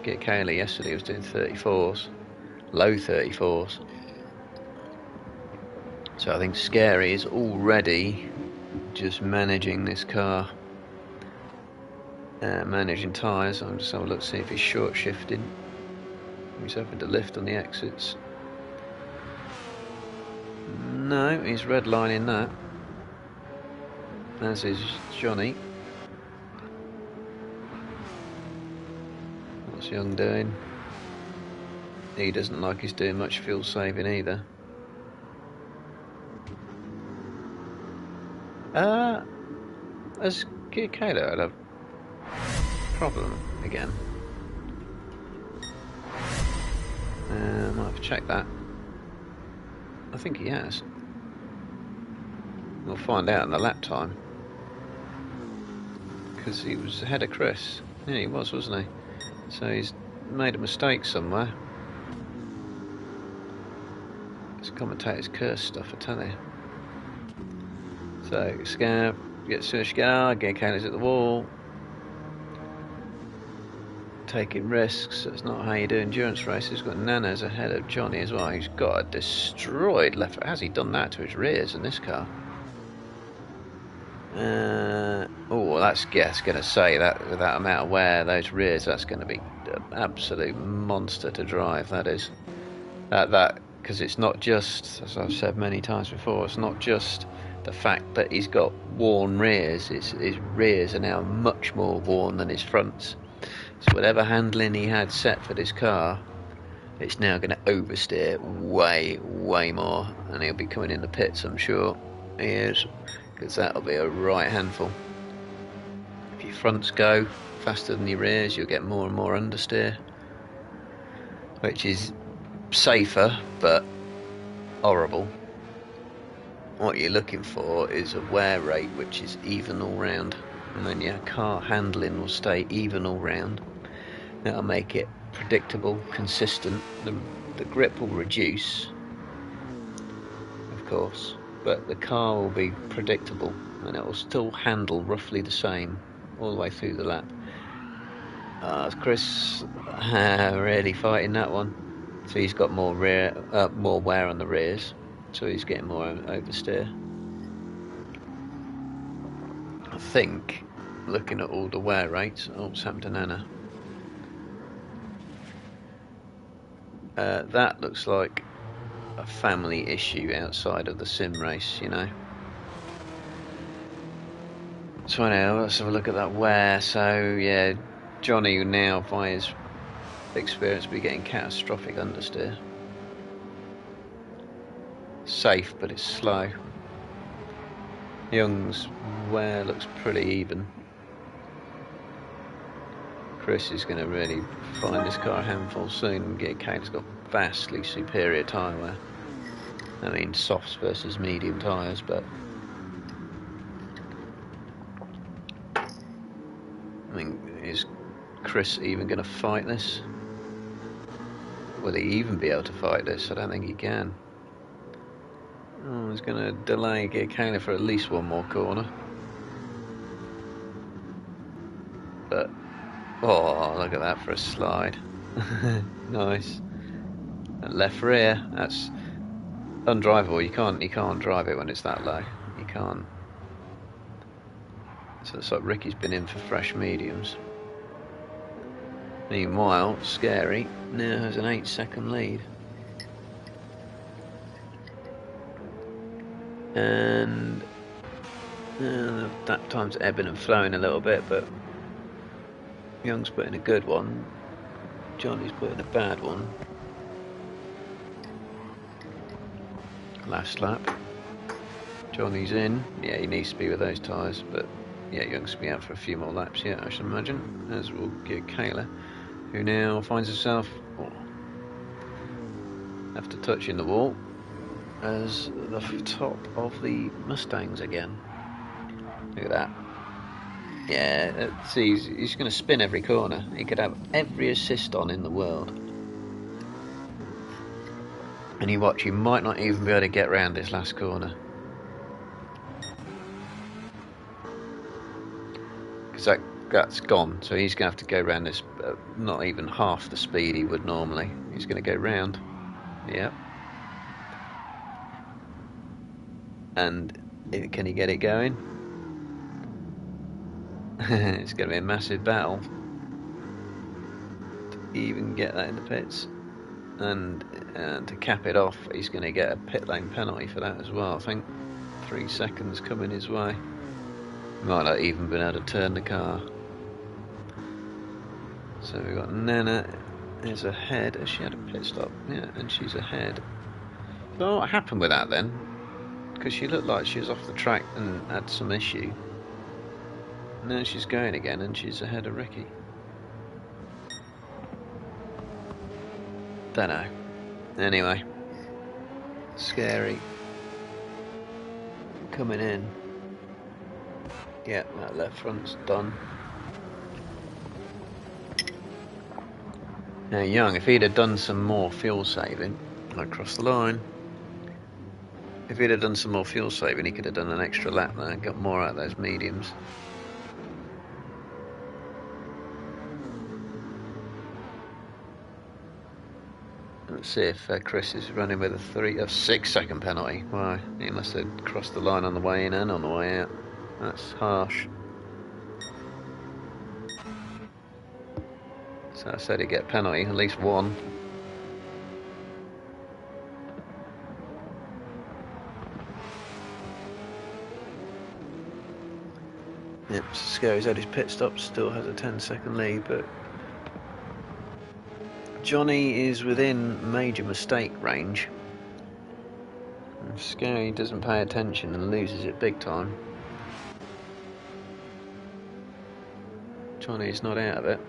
Get Kaylee yesterday was doing 34s, low 34s. So I think Scary is already just managing this car, managing tyres. I'm just having a look to see if he's short shifting. He's having to lift on the exits. No, he's redlining that, as is Johnny. What's Young doing? He doesn't like he's doing much fuel saving either. Has Kayla had a problem again? I might have to check that. I think he has. We'll find out in the lap time. Because he was ahead of Chris. Yeah, he was, wasn't he? So he's made a mistake somewhere. It's commentator's curse stuff, I tell you. So, Scab gets to a scar, again Kayla's at the wall. Taking risks, that's not how you do endurance races. He's got Nanas ahead of Johnny as well. He's got a destroyed left. Has he done that to his rears in this car? That's going to say that with that amount of wear, those rears, that's going to be an absolute monster to drive. That is. That because it's not just, as I've said many times before, it's not just the fact that he's got worn rears. His rears are now much more worn than his fronts. So whatever handling he had set for this car, it's now going to oversteer way more, and he'll be coming in the pits, I'm sure. He is, because that'll be a right handful. If your fronts go faster than your rears, you'll get more and more understeer, which is safer but horrible. What you're looking for is a wear rate which is even all round, and then your car handling will stay even all round. That'll make it predictable, consistent. The grip will reduce, of course, but the car will be predictable and it will still handle roughly the same all the way through the lap. Chris really fighting that one. So he's got more wear on the rears, so he's getting more oversteer. I think, looking at all the wear rates, what's happened to Nana? That looks like a family issue outside of the sim race, you know. So now let's have a look at that wear. So yeah, Johnny now, by his experience, will be getting catastrophic understeer. Safe, but it's slow. Young's wear looks pretty even. Chris is going to really find this car a handful soon and get Kate's got vastly superior tyre wear. I mean, softs versus medium tyres, but I mean, is Chris even going to fight this? Will he even be able to fight this? I don't think he can. Oh, he's going to delay Gakala for at least one more corner. But, oh, look at that for a slide. Nice. And left rear, that's undrivable. You can't drive it when it's that low. You can't. So it's like Ricky's been in for fresh mediums. Meanwhile, Scary now has an 8-second lead. And that time's ebbing and flowing a little bit, but Young's put in a good one. Johnny's put in a bad one. Last lap. Johnny's in. Yeah, he needs to be with those tyres, but yeah, Young's to be out for a few more laps yet, I should imagine, as we'll get Kayla, who now finds herself after touching the wall as the top of the Mustangs again. Look at that. Yeah, see, he's going to spin every corner. He could have every assist on in the world. And you watch, he might not even be able to get round this last corner. Because that's gone, so he's going to have to go round this, not even half the speed he would normally. He's going to go round. Yep. And can he get it going? It's going to be a massive battle to even get that in the pits. And to cap it off, he's going to get a pit lane penalty for that as well. I think 3 seconds coming his way. Might not even been able to turn the car. So we've got Nana is ahead. Has she had a pit stop? Yeah, and she's ahead. Well, what happened with that then? Because she looked like she was off the track and had some issue. Now she's going again and she's ahead of Ricky. Don't know. Anyway, Scary coming in. Yeah, that left front's done. Now Young, if he'd have done some more fuel saving, across the line. If he'd have done some more fuel saving, he could have done an extra lap there and got more out of those mediums. Let's see if Chris is running with a 6 second penalty. Why? He must have crossed the line on the way in and on the way out. That's harsh. So I said he'd get a penalty, at least one. Yep, Scary's had his pit stop, still has a 10-second lead, but Johnny is within major mistake range. And Scary doesn't pay attention and loses it big time. Johnny's not out of it.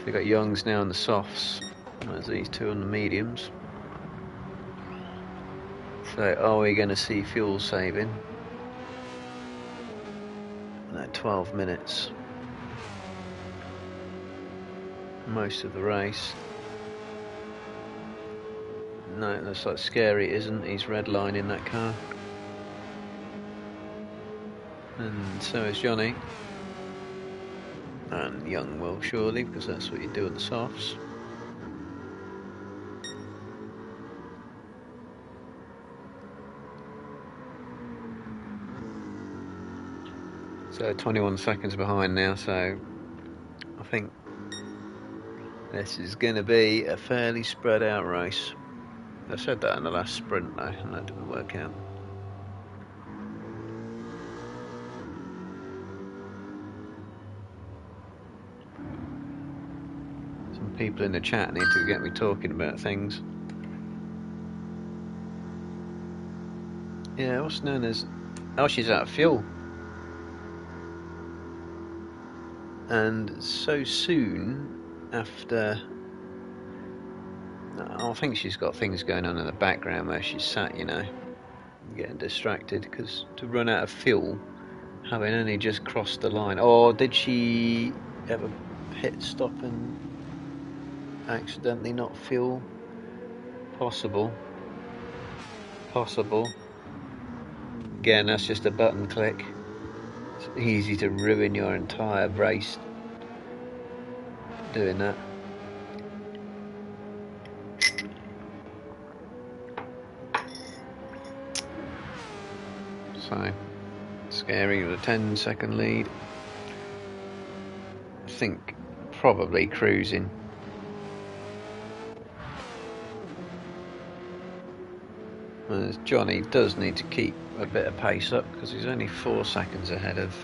We've got Youngs now on the softs. There's these two on the mediums. So are we going to see fuel saving? No, 12 minutes. Most of the race. No, it looks like Scary isn't. He's redlining that car. And so is Johnny. And Young will surely, because that's what you do in the softs. So 21 seconds behind now, so I think this is going to be a fairly spread out race. I said that in the last sprint though, and that didn't work out. Some people in the chat need to get me talking about things. Yeah, what's known as... Oh, she's out of fuel. And so soon after... I think she's got things going on in the background where she's sat, you know, getting distracted, because to run out of fuel, having only just crossed the line. Or did she ever pit stop and accidentally not fuel? Possible. Possible. Again, that's just a button click. It's easy to ruin your entire race doing that. So, Scary with a 10-second lead. I think probably cruising. As Johnny does need to keep a bit of pace up, because he's only 4 seconds ahead of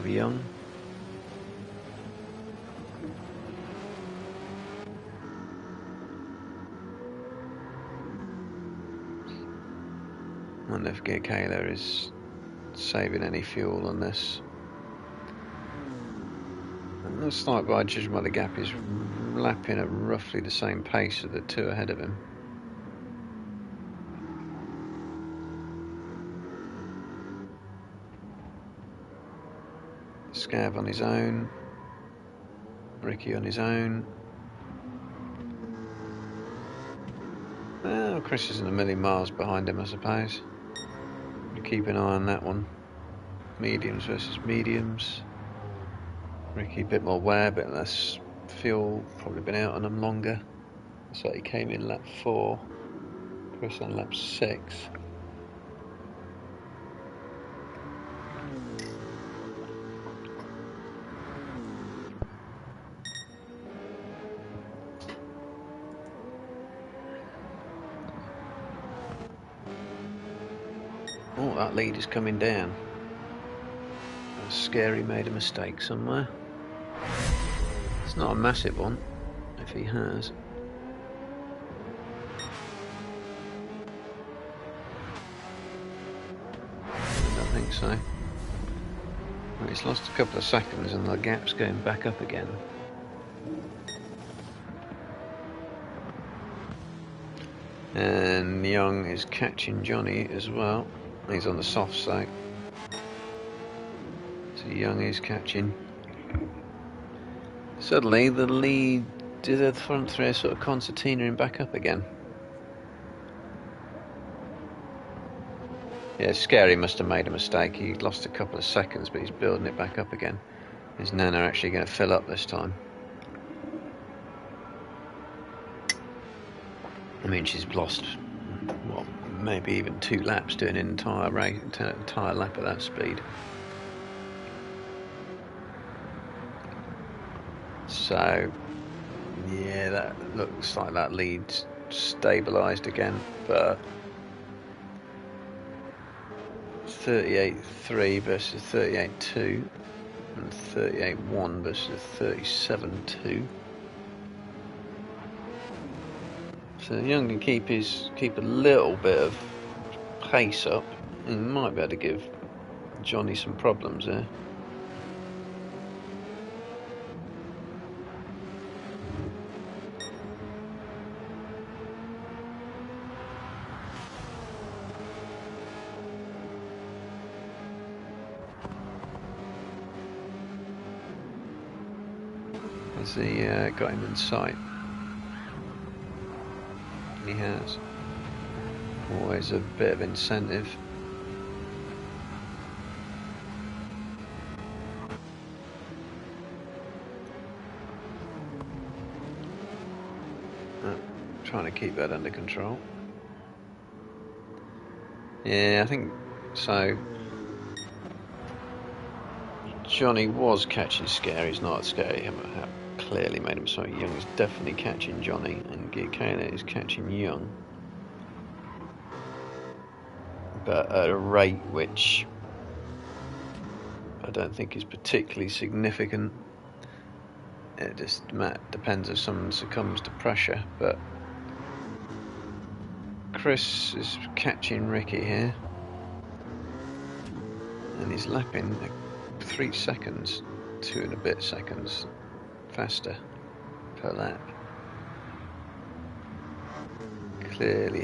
Young. I wonder if Kayla is saving any fuel on this. And looks like, by judging by the gap, he's lapping at roughly the same pace as the two ahead of him. Scav on his own, Ricky on his own. Well, Chris isn't a million miles behind him, I suppose. Keep an eye on that one. Mediums versus mediums. Ricky a bit more wear, a bit less fuel, probably been out on them longer. So he came in lap 4, Chris on lap 6. Oh, that lead is coming down. Scary made a mistake somewhere. It's not a massive one, if he has. I don't think so. Well, he's lost a couple of seconds and the gap's going back up again. And Young is catching Johnny as well. He's on the soft side. So Young is catching. Suddenly the lead to the front three sort of concertinaing back up again. Yeah, Scary must have made a mistake. He lost a couple of seconds, but he's building it back up again. Is Nana actually going to fill up this time? I mean, she's lost, what, maybe even 2 laps doing an entire race, entire lap at that speed. So, yeah, that looks like that lead's stabilised again, but 38.3 versus 38.2 and 38.1 versus 37.2. So Young can keep a little bit of pace up, and might be able to give Johnny some problems there. Has he got him in sight? He has. Always a bit of incentive. Trying to keep that under control. Yeah, I think so. Johnny was catching Scary. He's not Scary. Have clearly made him so. Young is definitely catching Johnny, and Kayla is catching Young, but at a rate which I don't think is particularly significant. It just depends if someone succumbs to pressure. But Chris is catching Ricky here, and he's lapping 3 seconds, 2 and a bit seconds faster per lap. clearly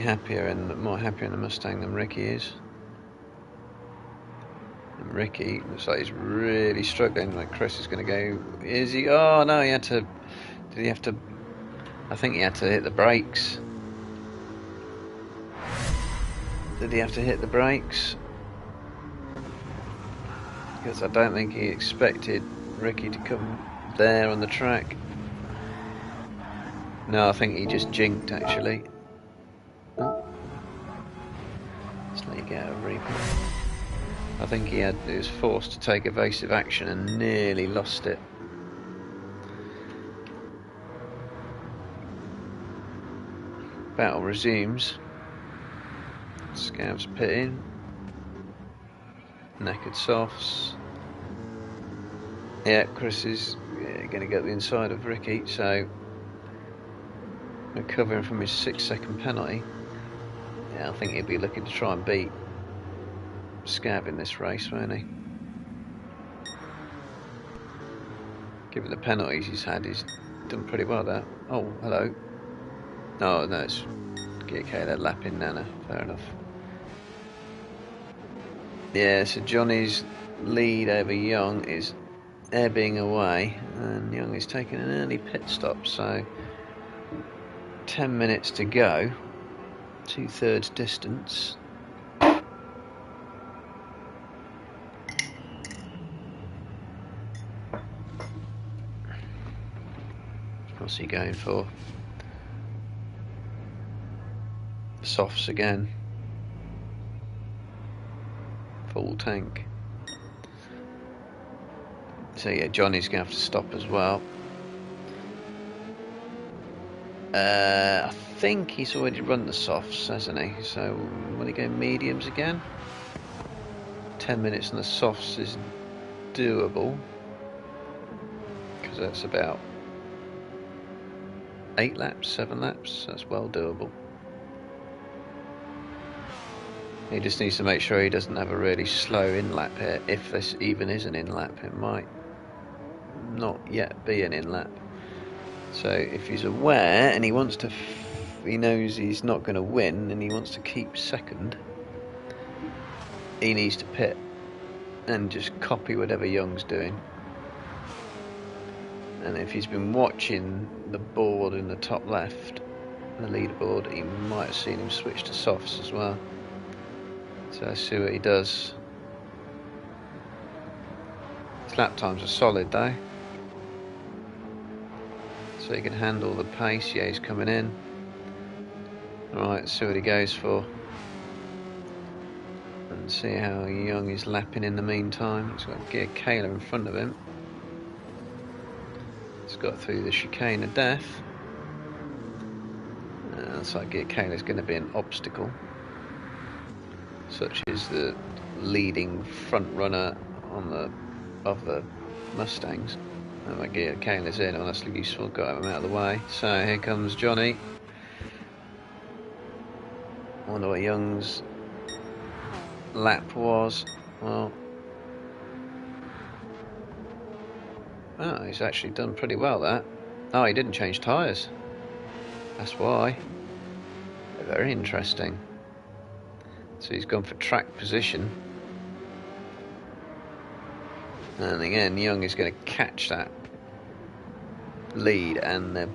more happier in the Mustang than Ricky is. And Ricky looks like he's really struggling. Like Chris is going to go. Is he? Oh no, he had to. Did he have to? I think he had to hit the brakes. Did he have to hit the brakes? Because I don't think he expected Ricky to come there on the track. No, I think he just jinked actually. Oh. Let's let you get a replay. I think he was forced to take evasive action and nearly lost it. Battle resumes. Scavs pitting. Knackered softs. Yeah, Chris is going to get the inside of Ricky, so recovering from his 6-second penalty. Yeah, I think he'll be looking to try and beat Scav in this race, won't he? Given the penalties he's had, he's done pretty well there. Oh, hello. Oh, no, it's okay, they're lapping Nana. Fair enough. Yeah, so Johnny's lead over Young is ebbing away, and Young is taking an early pit stop, so 10 minutes to go, 2/3 distance. What's he going for? Softs again. Full tank. So yeah, Johnny's going to have to stop as well. I think he's already run the softs, hasn't he? So will he go mediums again? 10 minutes on the softs is doable, because that's about 8 laps, 7 laps. That's well doable. He just needs to make sure he doesn't have a really slow in-lap here. If this even is an in-lap, it might not yet be an in-lap. So if he's aware and he wants to, he knows he's not going to win and he wants to keep second, he needs to pit and just copy whatever Young's doing. And if he's been watching the board in the top left, the leaderboard, he might have seen him switch to softs as well. So let's see what he does. His lap times are solid though, so he can handle the pace. Yeah, he's coming in. Alright, let's see what he goes for. And see how Young is lapping in the meantime. He's got Gear Kayla in front of him. He's got through the chicane of death. Looks like Gear Kayla's going to be an obstacle. Such is the leading front runner of the Mustangs. And my Gear Kayla's in, well, that's useful, got him out of the way. So here comes Johnny. Wonder what Young's lap was. Well, oh, he's actually done pretty well that. Oh, he didn't change tyres. That's why. Very interesting. So he's gone for track position. And again, Young is going to catch that lead, and they're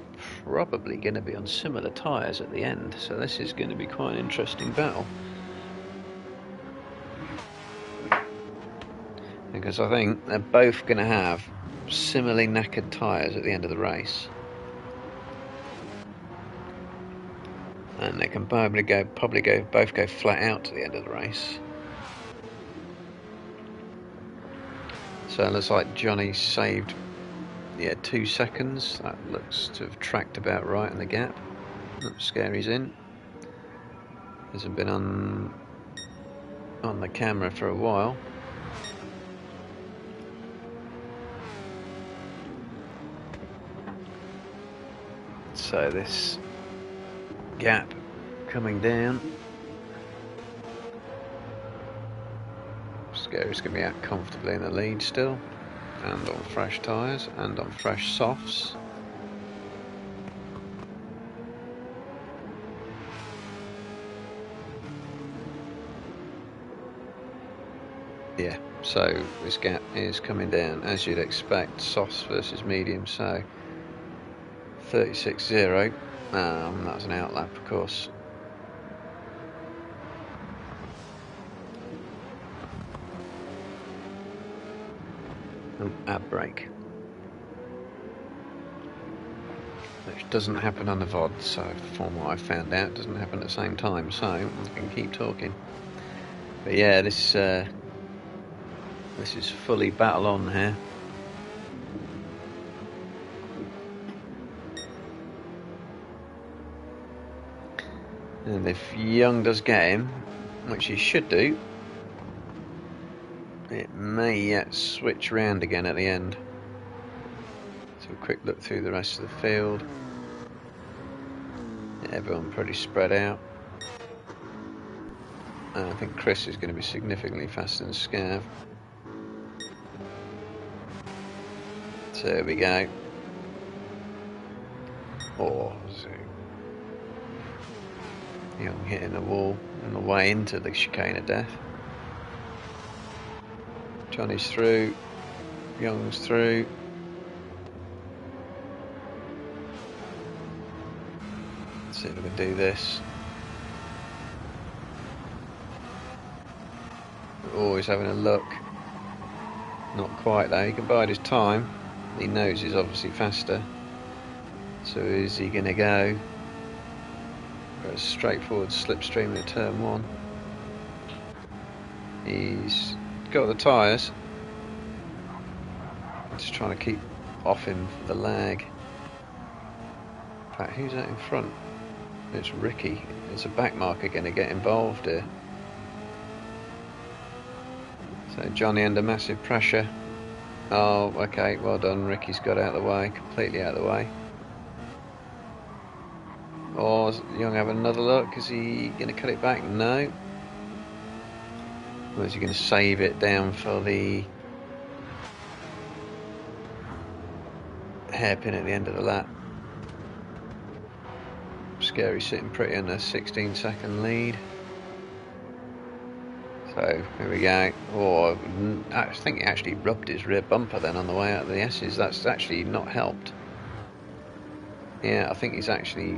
probably going to be on similar tyres at the end. So this is going to be quite an interesting battle. Because I think they're both going to have similarly knackered tyres at the end of the race. And they can probably both go flat out to the end of the race. So it looks like Johnny saved 2 seconds. That looks to have tracked about right in the gap. Oops, Scary's in. Hasn't been on the camera for a while. So this gap coming down. Scary's going to be out comfortably in the lead still, and on fresh tyres and on fresh softs. Yeah, so this gap is coming down as you'd expect, softs versus medium. So 36.0, that's an outlap, of course. Ab brake, which doesn't happen on the VOD, so from what I found out, it doesn't happen at the same time, so I can keep talking. But yeah, this is fully battle on here. And if Young does get him, which he should do, it may yet switch round again at the end. So a quick look through the rest of the field. Everyone pretty spread out. I think Chris is going to be significantly faster than Scav. So there we go. Oh, so Young hitting the wall on the way into the chicane of death. Johnny's through. Young's through. Let's see if we can do this. Always having a look. Not quite though, he can bide his time. He knows he's obviously faster. So is he going to go for a straightforward slipstream in turn 1? He's got the tyres. Just trying to keep off him for the lag. In fact, who's that in front? It's Ricky. Is a back marker going to get involved here? So Johnny under massive pressure. Oh, okay, well done. Ricky's got out of the way, completely out of the way. Or does Young have another look? Is he going to cut it back? No. Or is he going to save it down for the hairpin at the end of the lap? Scary sitting pretty on a 16-second lead. So here we go. Oh, I think he actually rubbed his rear bumper then on the way out of the S's. That's actually not helped. Yeah, I think he's actually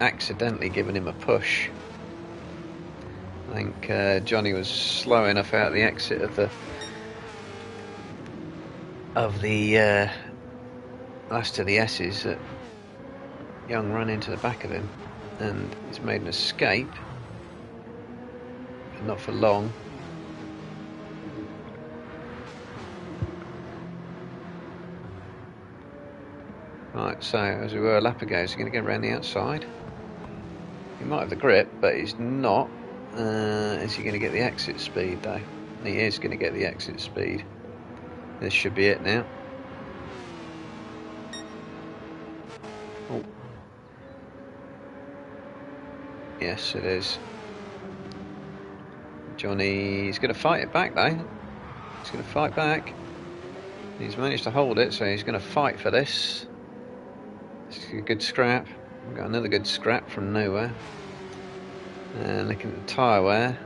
accidentally given him a push. I think Johnny was slow enough out the exit of the last of the S's that Young ran into the back of him, and he's made an escape, but not for long. Right, so as we were a lap ago, is he going to get around the outside? He might have the grip, but he's not. Is he going to get the exit speed though? He is going to get the exit speed. This should be it now. Oh. Yes, it is. Johnny's going to fight it back though. He's going to fight back. He's managed to hold it, so he's going to fight for this. It's a good scrap. We've got another good scrap from nowhere. And looking at the tyre wear,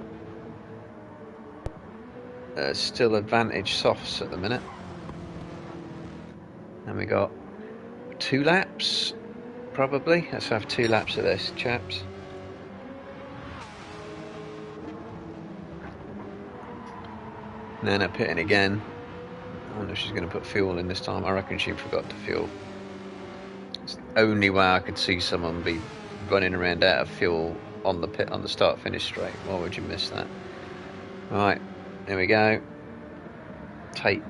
still advantage softs at the minute. And we got 2 laps, probably. Let's have 2 laps of this, chaps. Nana pitting again. I wonder if she's going to put fuel in this time. I reckon she forgot to fuel. It's the only way I could see someone be running around out of fuel on the pit on the start finish straight. Why would you miss that? Right, there we go. Take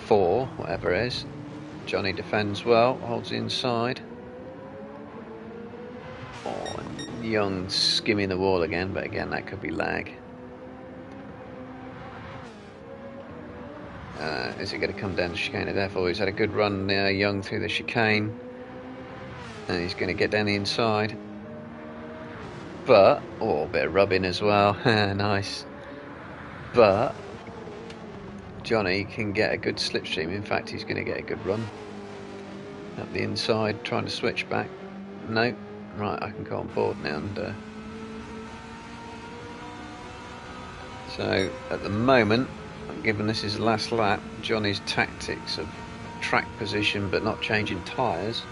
4, whatever it is. Johnny defends well, holds the inside. Oh, and Young skimming the wall again, but again that could be lag. Is it going to come down the chicane of death? He's had a good run there, Young through the chicane, and he's going to get down the inside. But, oh, a bit of rubbing as well. Nice. But Johnny can get a good slipstream. In fact, he's going to get a good run up the inside, trying to switch back. No. Right, I can go on board now and So at the moment, given this is the last lap, Johnny's tactics of track position but not changing tyres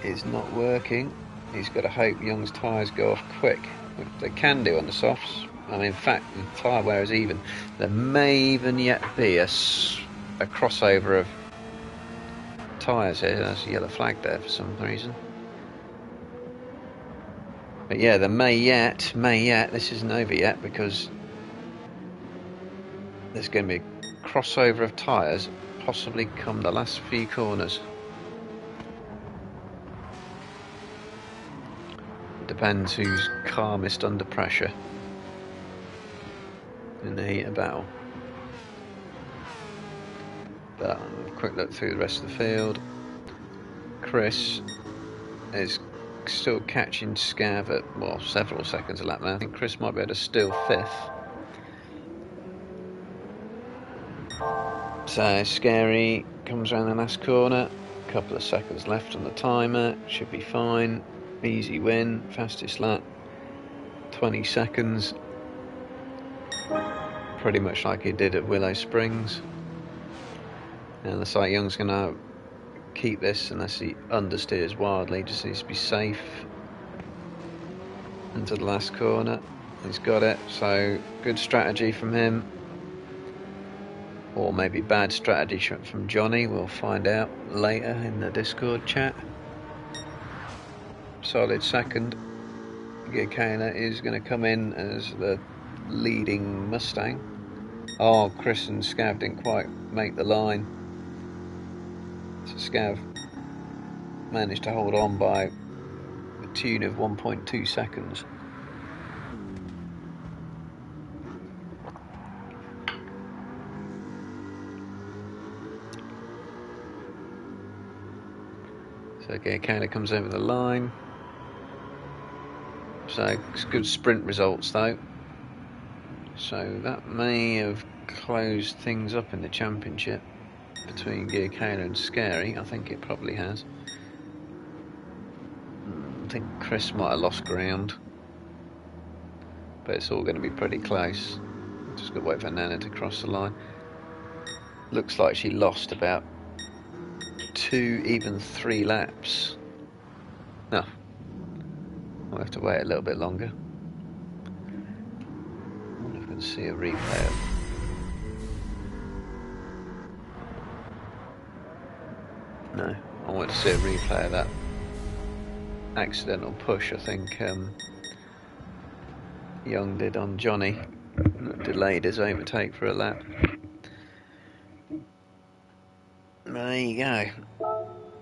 is not working. He's got to hope Young's tyres go off quick, which they can do on the softs. I mean, in fact, the tyre wear is even. There may even yet be a crossover of tyres here. There's a yellow flag there for some reason. But yeah, there may yet, this isn't over yet, because there's going to be a crossover of tyres, possibly come the last few corners. Depends who's calmest under pressure in the heat of battle. But a quick look through the rest of the field. Chris is still catching Scav at, well, several seconds a lap now. I think Chris might be able to steal 5th. So Scary comes around the last corner. A couple of seconds left on the timer. Should be fine. Easy win. Fastest lap. 20 seconds. Pretty much like he did at Willow Springs. And looks like Young's going to keep this unless he understeers wildly. Just needs to be safe into the last corner. He's got it. So good strategy from him. Or maybe bad strategy from Johnny. We'll find out later in the Discord chat. Solid second. Gakana is going to come in as the leading Mustang. Oh, Chris and Scav didn't quite make the line. So Scav managed to hold on by the tune of 1.2 seconds. So Gakana comes over the line. So it's good sprint results though. So that may have closed things up in the championship between Gakana and Scary. I think it probably has. I think Chris might have lost ground, but it's all going to be pretty close. Just got to wait for Nana to cross the line. Looks like she lost about 2, even 3 laps. No, we'll have to wait a little bit longer. I wonder if we can see a replay of. No, I want to see a replay of that accidental push I think Young did on Johnny. Delayed his overtake for a lap. There you go.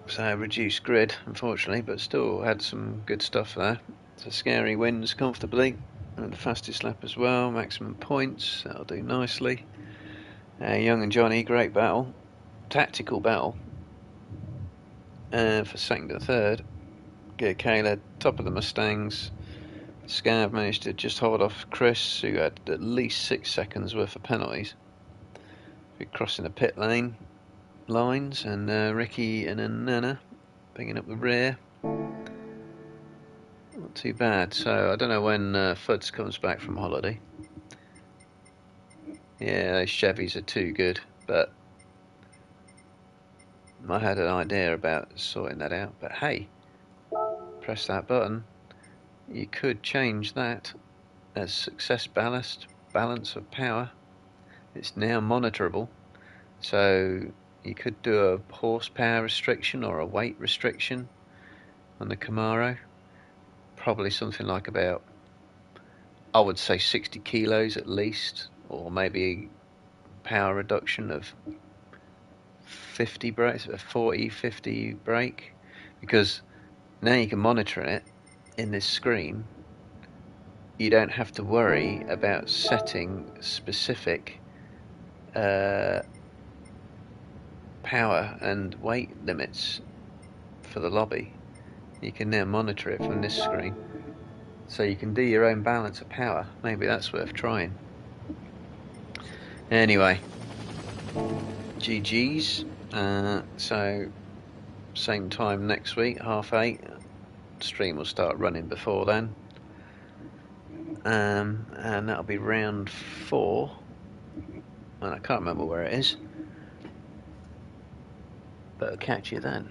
So reduced grid, unfortunately, but still had some good stuff there. So Scary wins comfortably, and the fastest lap as well, maximum points, that'll do nicely. Young and Johnny, great battle, tactical battle. For second and third, Kayla, top of the Mustangs. Scav managed to just hold off Chris, who had at least 6 seconds worth of penalties. We're crossing the pit lane lines, and Ricky and Nana picking up the rear. Not too bad. So I don't know when Fuds comes back from holiday. Yeah, those Chevys are too good, but I had an idea about sorting that out. But hey, press that button. You could change that as success ballast, balance of power. It's now monitorable, so you could do a horsepower restriction or a weight restriction on the Camaro. Probably something like about, I would say 60 kilos at least, or maybe a power reduction of 50 brakes, a 40-50 brake, because now you can monitor it in this screen. You don't have to worry about setting specific power and weight limits for the lobby. You can now monitor it from this screen, so you can do your own balance of power. Maybe that's worth trying. Anyway, GG's. So same time next week, 8:30. Stream will start running before then. and that'll be round 4, and I can't remember where it is, but I'll catch you then.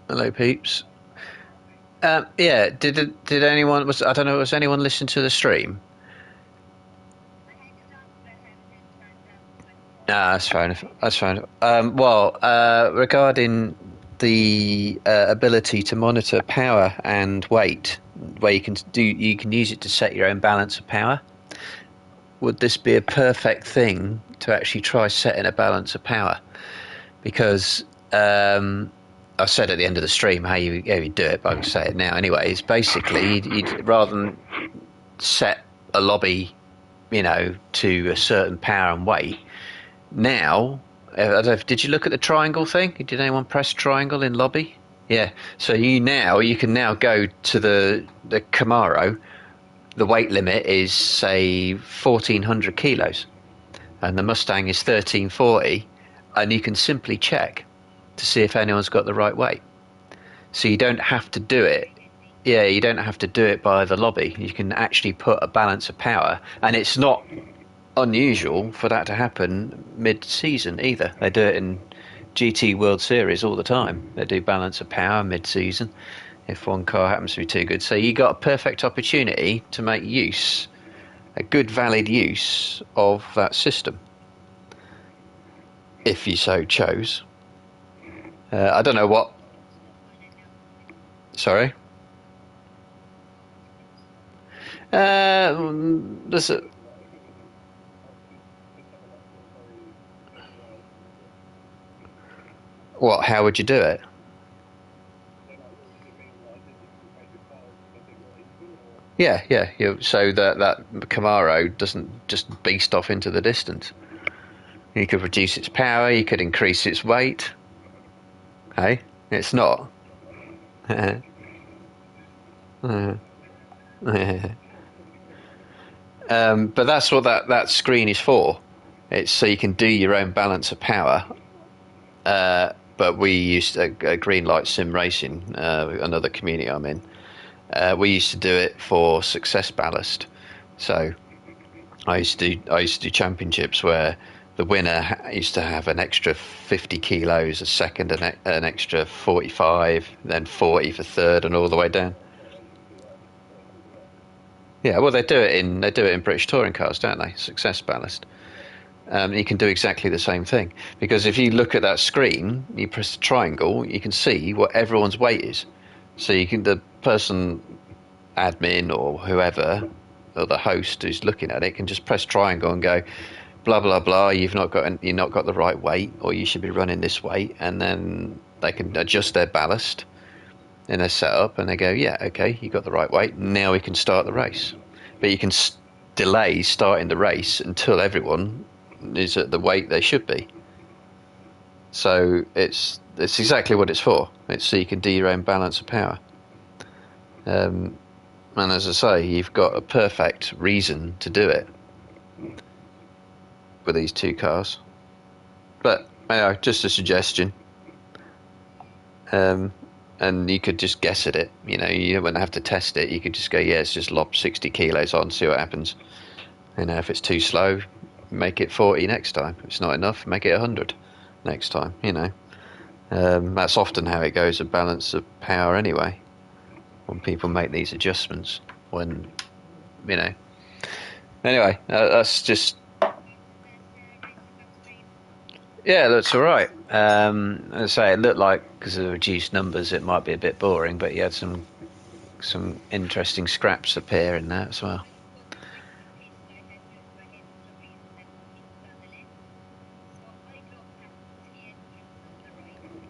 Hello, peeps. Yeah, did anyone I don't know, was anyone listening to the stream? Ah, that's fair enough. That's fair enough. Regarding the ability to monitor power and weight, where you can use it to set your own balance of power. Would this be a perfect thing to actually try setting a balance of power? Because I said at the end of the stream how you do it, but I'll say it now anyway. It's basically you'd rather than set a lobby, to a certain power and weight. Now, I don't know, did you look at the triangle thing? Did anyone press triangle in lobby? Yeah. So you can now go to the Camaro. The weight limit is say 1,400 kilos, and the Mustang is 1,340, and you can simply check to see if anyone's got the right weight. So you don't have to do it. Yeah, you don't have to do it by the lobby. You can actually put a balance of power, and it's not unusual for that to happen mid-season either. They do it in GT World Series all the time. They do balance of power mid-season if one car happens to be too good. So you got a perfect opportunity to make a good valid use of that system if you so chose. I don't know what. Sorry. There's a, what? How would you do it? Yeah. So that Camaro doesn't just beast off into the distance. You could reduce its power. You could increase its weight. Hey, it's not. But that's what that screen is for. It's so you can do your own balance of power. But we used Green Light Sim Racing, another community I'm in. We used to do it for success ballast. So I used to do championships where the winner used to have an extra 50 kilos a second, an extra 45, then 40 for third, and all the way down. Yeah, well they do it in British touring cars, don't they? Success ballast. You can do exactly the same thing, because if you look at that screen, you press the triangle, you can see what everyone's weight is. So you can the person admin or whoever or the host who's looking at it can just press triangle and go blah blah blah. You've not got the right weight, or you should be running this weight, and then they can adjust their ballast in their setup, and they go, yeah, okay, you got the right weight. Now we can start the race, but you can delay starting the race until everyone is at the weight they should be. So it's exactly what it's for. It's so you can do your own balance of power. And as I say, you've got a perfect reason to do it with these two cars. But just a suggestion. And you could just guess at it. You wouldn't have to test it. You could just go, yeah, it's just lob 60 kilos on, see what happens. If it's too slow, make it 40 next time. If it's not enough, make it 100 next time. That's often how it goes, a balance of power anyway, when people make these adjustments. Anyway, that's just, yeah, that's all right. As I say, it looked like, because of the reduced numbers, it might be a bit boring, but you had some interesting scraps appear in that as well.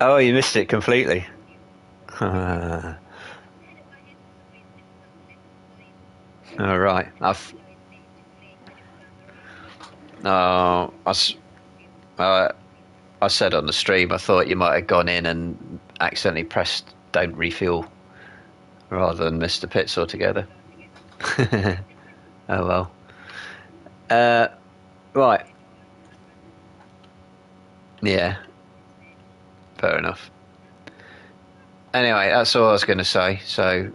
Oh, you missed it completely. All right. Oh, I said on the stream, I thought you might have gone in and accidentally pressed "Don't refuel" rather than missed the pits altogether. Oh well. Right. Yeah. Fair enough. Anyway, that's all I was going to say. So